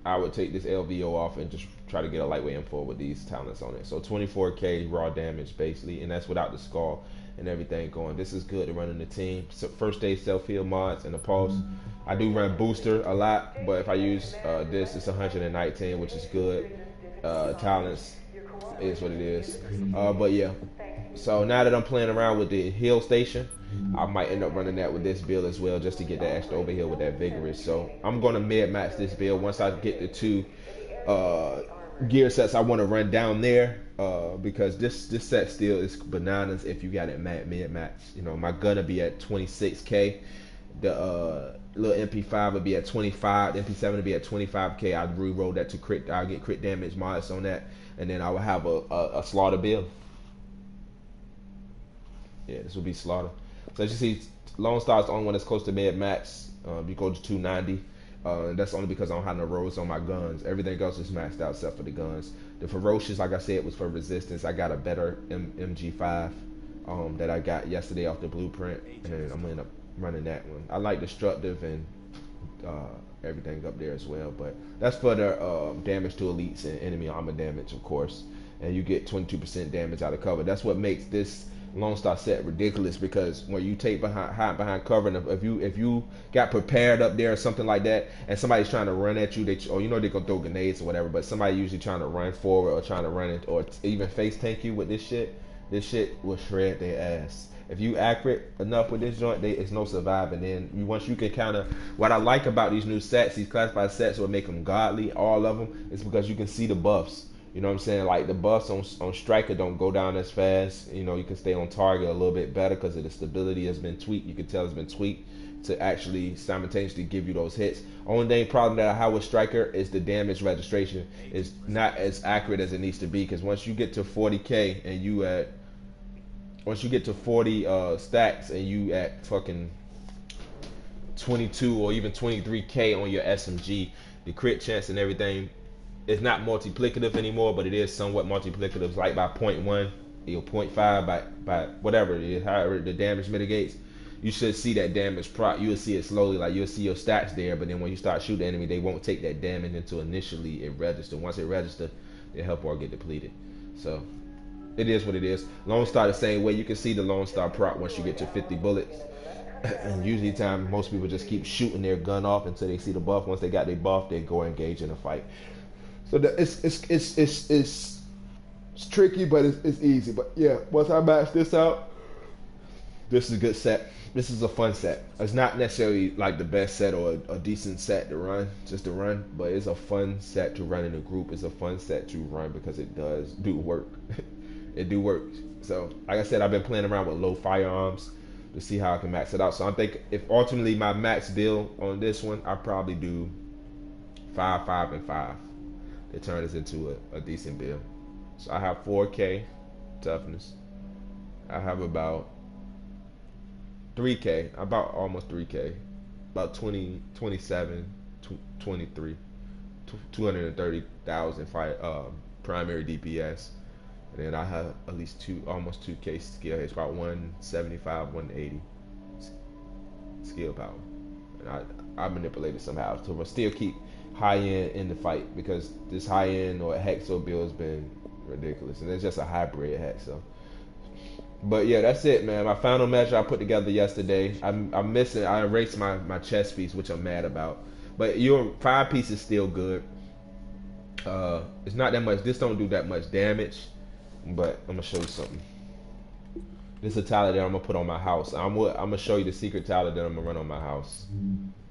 I would take this LVO off and just try to get a lightweight M4 with these talents on it. So 24k raw damage basically, and that's without the skull and everything going. This is good to run in the team. So first aid, self-heal mods, and the pulse. I do run booster a lot, but if I use this, it's 119, which is good. Talents is what it is. But yeah, so now that I'm playing around with the heal station, I might end up running that with this build as well, just to get that extra overheal with that vigorous. So I'm gonna mid-max this build once I get the 2 gear sets I want to run down there, because this set still is bananas if you got it mid-max. You know, my gun will be at 26k. The little MP5 will be at 25. The MP7 will be at 25k. I'd re-roll that to crit. I'll get crit damage mods on that, and then I will have a slaughter build. Yeah, this will be slaughter. So as you see, Lone Star is the only one that's close to mid-max. You go to 290. And that's only because I don't have no rolls on my guns. Everything else is maxed out except for the guns. The Ferocious, like I said, was for resistance. I got a better MG5 that I got yesterday off the blueprint, and I'm gonna end up running that one. I like Destructive and everything up there as well, but that's for the damage to elites and enemy armor damage, of course. And you get 22% damage out of cover. That's what makes this Lone Star set ridiculous because when you take hide behind cover, and if you got prepared up there or something like that, and somebody's trying to run at you, or they gonna throw grenades or whatever, but somebody usually trying to run forward or trying to run it or even face tank you with this shit will shred their ass. If you accurate enough with this joint, it's no surviving. Then once you can kind of, what I like about these new sets, these classified sets, will make them godly, all of them, is because you can see the buffs. You know what I'm saying? Like the buffs on Striker don't go down as fast. You can stay on target a little bit better because of the stability has been tweaked. You can tell it's been tweaked to actually simultaneously give you those hits. Only problem that I have with Striker is the damage registration is not as accurate as it needs to be, because once you get to 40k and once you get to 40 stacks and you at fucking 22 or even 23k on your SMG, the crit chance and everything is not multiplicative anymore, but it is somewhat multiplicative, like by 0.1 or 0.5 by whatever it is, however the damage mitigates. You should see that damage you will see it slowly, like you'll see your stats there, but then when you start shooting the enemy, they won't take that damage until initially it registers. Once it registers, their health bar get depleted. So it is what it is. Lone Star the same way. You can see the Lone Star prop once you get to 50 bullets. And usually most people just keep shooting their gun off until they see the buff. Once they got their buff, they go engage in a fight. So it's tricky, but it's easy. But yeah, once I max this out, this is a good set. This is a fun set. It's not necessarily like the best set or a decent set to run, just to run, but it's a fun set to run in a group. It's a fun set to run because it does do work. It do work. So like I said, I've been playing around with low firearms to see how I can max it out. So I'm thinking if ultimately my max build on this one, I probably do 5, 5, and 5 to turn this into a decent build. So I have 4k toughness. I have about 3k, about almost 3k, about 27, 23, 230,000 primary DPS. And then I have at least almost 2k skill. It's about 175, 180 skill power. And I manipulate it somehow to still keep high end in the fight, because this high end or Hexo build has been ridiculous, and it's just a hybrid Hexo. But yeah, that's it, man. My final measure I put together yesterday. I'm missing. I erased my chest piece, which I'm mad about. But your 5 piece is still good. It's not that much. This don't do that much damage. But I'm gonna show you something. This is a talent that I'm gonna put on my house. I'm gonna show you the secret talent that I'm gonna run on my house.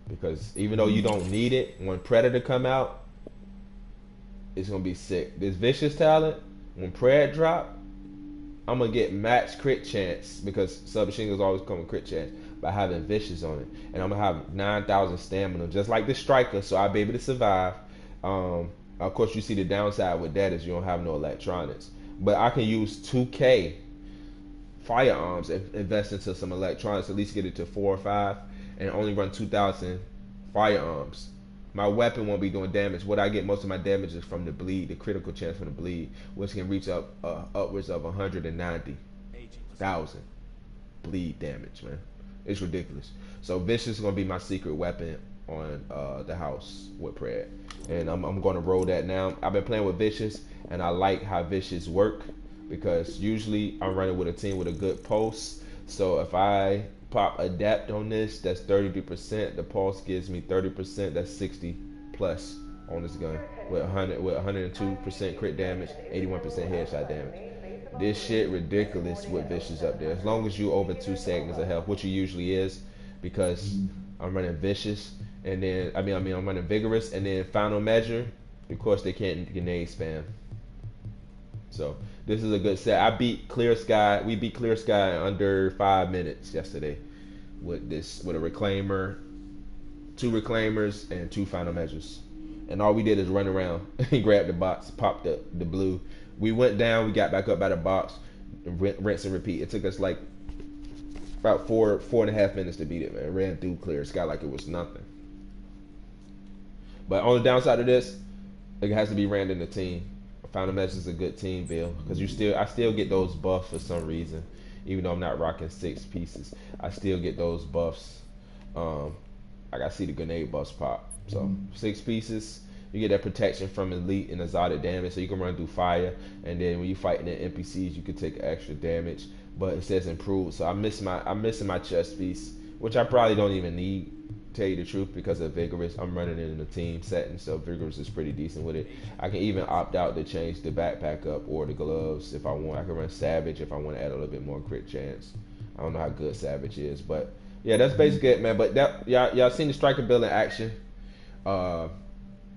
Because even though you don't need it, when Predator come out, it's gonna be sick. This vicious talent, when Pred drop, I'm gonna get max crit chance, because submachine guns always come with crit chance by having vicious on it, and I'm gonna have 9,000 stamina, just like the Striker, so I'll be able to survive. Of course, you see the downside with that is you don't have no electronics, but I can use 2k firearms and invest into some electronics, at least get it to 4 or 5, and only run 2,000 firearms. My weapon won't be doing damage. What I get most of my damage is from the bleed, the critical chance from the bleed, which can reach upwards of 190,000 bleed damage, man. It's ridiculous. So Vicious is gonna be my secret weapon on the house with Pred, and I'm gonna roll that now. I've been playing with Vicious, and I like how Vicious work, because usually I'm running with a team with a good pulse. So if I pop Adapt on this, that's 33%. The pulse gives me 30%. That's 60 plus on this gun with 102% crit damage, 81% headshot damage. This shit ridiculous with Vicious up there. As long as you over 2 seconds of health, which you usually is, because I'm running Vicious, and then I'm running Vigorous, and then Final Measure. Of course, they can't grenade spam. So this is a good set. We beat Clear Sky in under 5 minutes yesterday with a reclaimer, 2 reclaimers, and 2 final measures. And all we did is run around and grab the box, pop the blue. We went down, we got back up by the box, and rinse and repeat. It took us like about 4.5 minutes to beat it, man. Ran through Clear Sky like it was nothing. But on the downside of this, it has to be ran in the team. Final Measure is a good team build, because I still get those buffs for some reason, even though I'm not rocking 6 pieces. I still get those buffs. Like I see the grenade buffs pop. So 6 pieces, You get that protection from elite and exotic damage, so you can run through fire. And then when you fighting the NPCs, you can take extra damage. But it says improved, so I'm missing my chest piece, which I probably don't even need. Tell you the truth, because of vigorous, I'm running in the team setting, so vigorous is pretty decent with it. I can even opt out to change the backpack up or the gloves if I want. I can run savage if I want to add a little bit more crit chance. I don't know how good savage is, but yeah, that's basically it, man. But that y'all seen the striker build in action.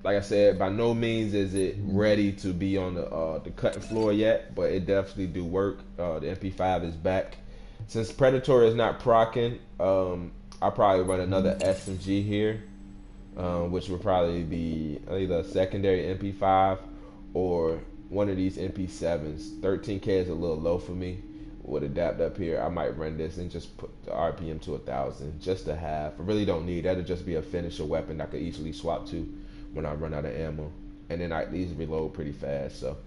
Like I said, by no means is it ready to be on the cutting floor yet, but it definitely do work. The MP5 is back. Since Predator is not proccing, I'll probably run another SMG here, which would probably be either a secondary MP5 or one of these MP7s. 13K is a little low for me. With adapt up here, I might run this and just put the RPM to 1,000, just to have. I really don't need that. It'll just be a finisher weapon I could easily swap to when I run out of ammo, and then these reload pretty fast. So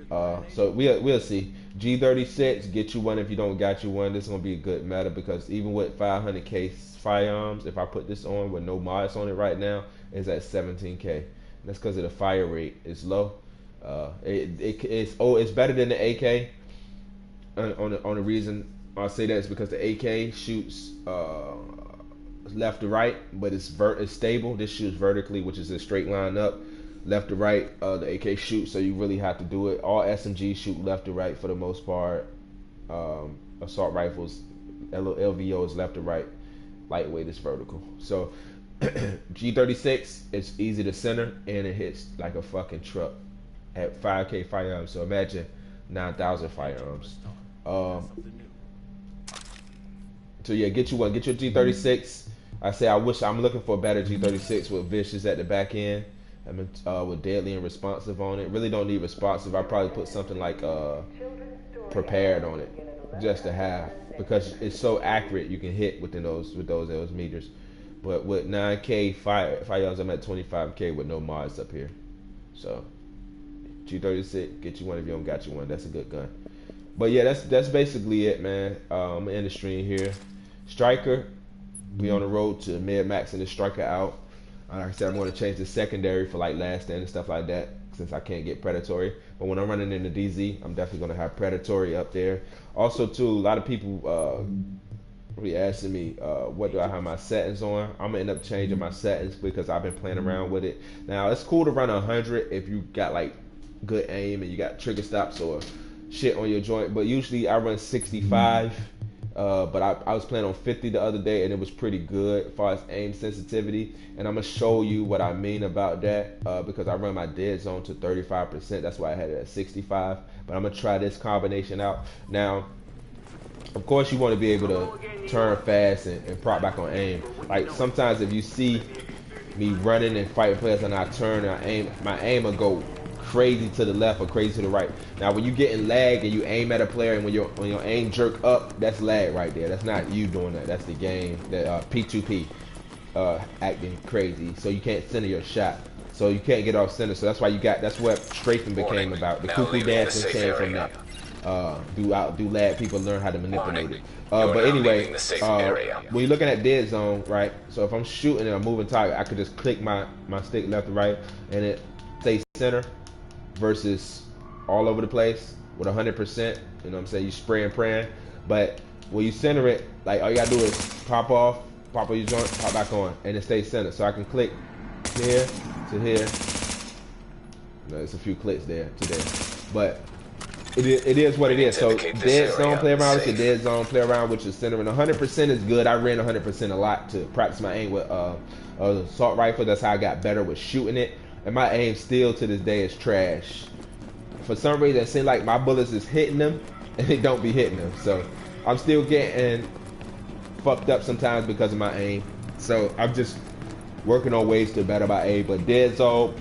we'll see. G36, get you one if you don't got you one. This is gonna be a good meta, because even with 500K firearms, if I put this on with no mods on it right now, it's at 17K. That's because of the fire rate. It's low. It's better than the AK. On the reason I say that is because the AK shoots left to right, but it's stable. This shoots vertically, which is a straight line up. Left to right, the AK shoots, so you really have to do it. All SMGs shoot left to right for the most part. Assault rifles, LVO is left to right. Lightweight is vertical. So G36, it's easy to center, and it hits like a fucking truck at 5K firearms. So imagine 9,000 firearms. So yeah, get you one. Get your G36. I say I'm looking for a better G36 with vicious at the back end. I mean, with deadly and responsive on it. Really don't need responsive. I probably put something like prepared on it, just to have, because it's so accurate. You can hit within those meters. But with 9K firearms, I'm at 25K with no mods up here. So G36, get you one if you don't got you one. That's a good gun. But yeah, that's basically it, man. I'm in the stream here. Striker, we on the road to mid-max and the Striker out. Like I said, I'm going to change the secondary for like last stand and stuff like that, since I can't get predatory. But when I'm running in the DZ, I'm definitely going to have predatory up there. Also, too, a lot of people be asking me, what do I have my settings on? I'm going to end up changing my settings because I've been playing around with it. Now, it's cool to run 100 if you got like good aim and you got trigger stops or shit on your joint. But usually I run 65. But I was playing on 50 the other day, and it was pretty good as far as aim sensitivity. And I'm going to show you what I mean about that, because I run my dead zone to 35%. That's why I had it at 65. But I'm going to try this combination out. Now, of course, you want to be able to turn fast and prop back on aim. Like, sometimes if you see me running and fighting players and I turn and I aim, my aim will go crazy to the left or crazy to the right. Now when you get in lag and you aim at a player, and when your aim jerk up, that's lag right there. That's not you doing that. That's the game, that P2P acting crazy. So you can't center your shot. So you can't get off center. So that's why that's what strafing became about. The cuckoo dancing came from that. Do lag people learn how to manipulate it. But anyway, when you're looking at dead zone, right? So if I'm shooting and I'm moving target, I could just click my stick left to right, and it stays center. Versus all over the place with 100%, you know what I'm saying? You spray and praying, but when you center it, like all you gotta do is pop off your joint, pop back on, and it stays centered. So I can click here to here. There's a few clicks there to there, but it is what it is. So dead zone play around with your dead zone, play around with your centering. 100% is good. I ran 100% a lot to practice my aim with assault rifle. That's how I got better with shooting it. And my aim still to this day is trash. For some reason, it seems like my bullets is hitting them, and they don't be hitting them. So I'm still getting fucked up sometimes because of my aim. So I'm just working on ways to better my aim. But dead zone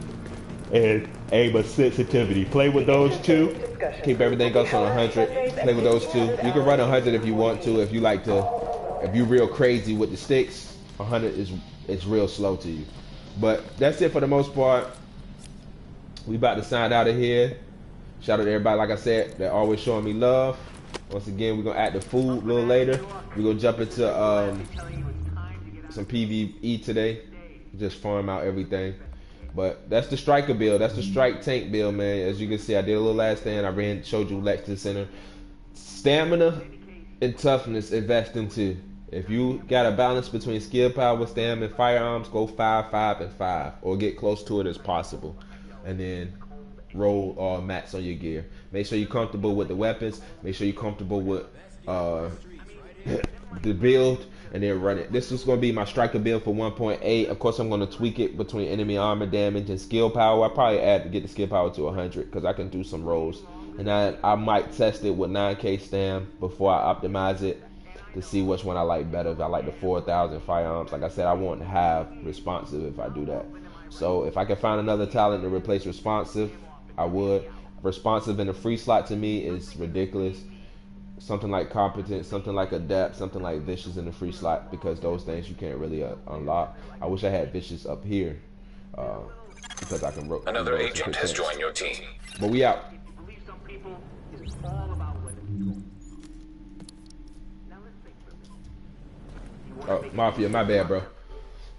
and aim sensitivity. Play with those two. Keep everything else on 100. Play with those two. You can run 100 if you want to. If you like to, if you're real crazy with the sticks, 100 is real slow to you. But that's it for the most part. We about to sign out of here. Shout out to everybody, like I said, they're always showing me love. Once again, we're going to add the food a little later. We're going to jump into some PvE today. Just farm out everything. But that's the striker build. That's the strike tank build, man. As you can see, I did a little last stand. I showed you Lexington Center. Stamina and toughness, invest into. If you got a balance between skill, power, stamina, and firearms, go 5, 5, and 5, or get close to it as possible, and then roll mats on your gear. Make sure you're comfortable with the weapons. Make sure you're comfortable with the build, and then run it. This is going to be my striker build for 1.8. Of course, I'm going to tweak it between enemy armor damage and skill power. I probably get the skill power to 100 because I can do some rolls. And I might test it with 9K stam before I optimize it to see which one I like better. If I like the 4,000 firearms, like I said, I won't have responsive if I do that. So if I can find another talent to replace responsive, I would. Responsive in the free slot to me is ridiculous. Something like competent, something like adept, something like vicious in the free slot, because those things you can't really unlock. I wish I had vicious up here because I can. Another agent has joined your team. But we out. Oh, Mafia, my bad, bro.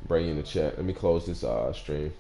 Bring you in the chat. Let me close this stream.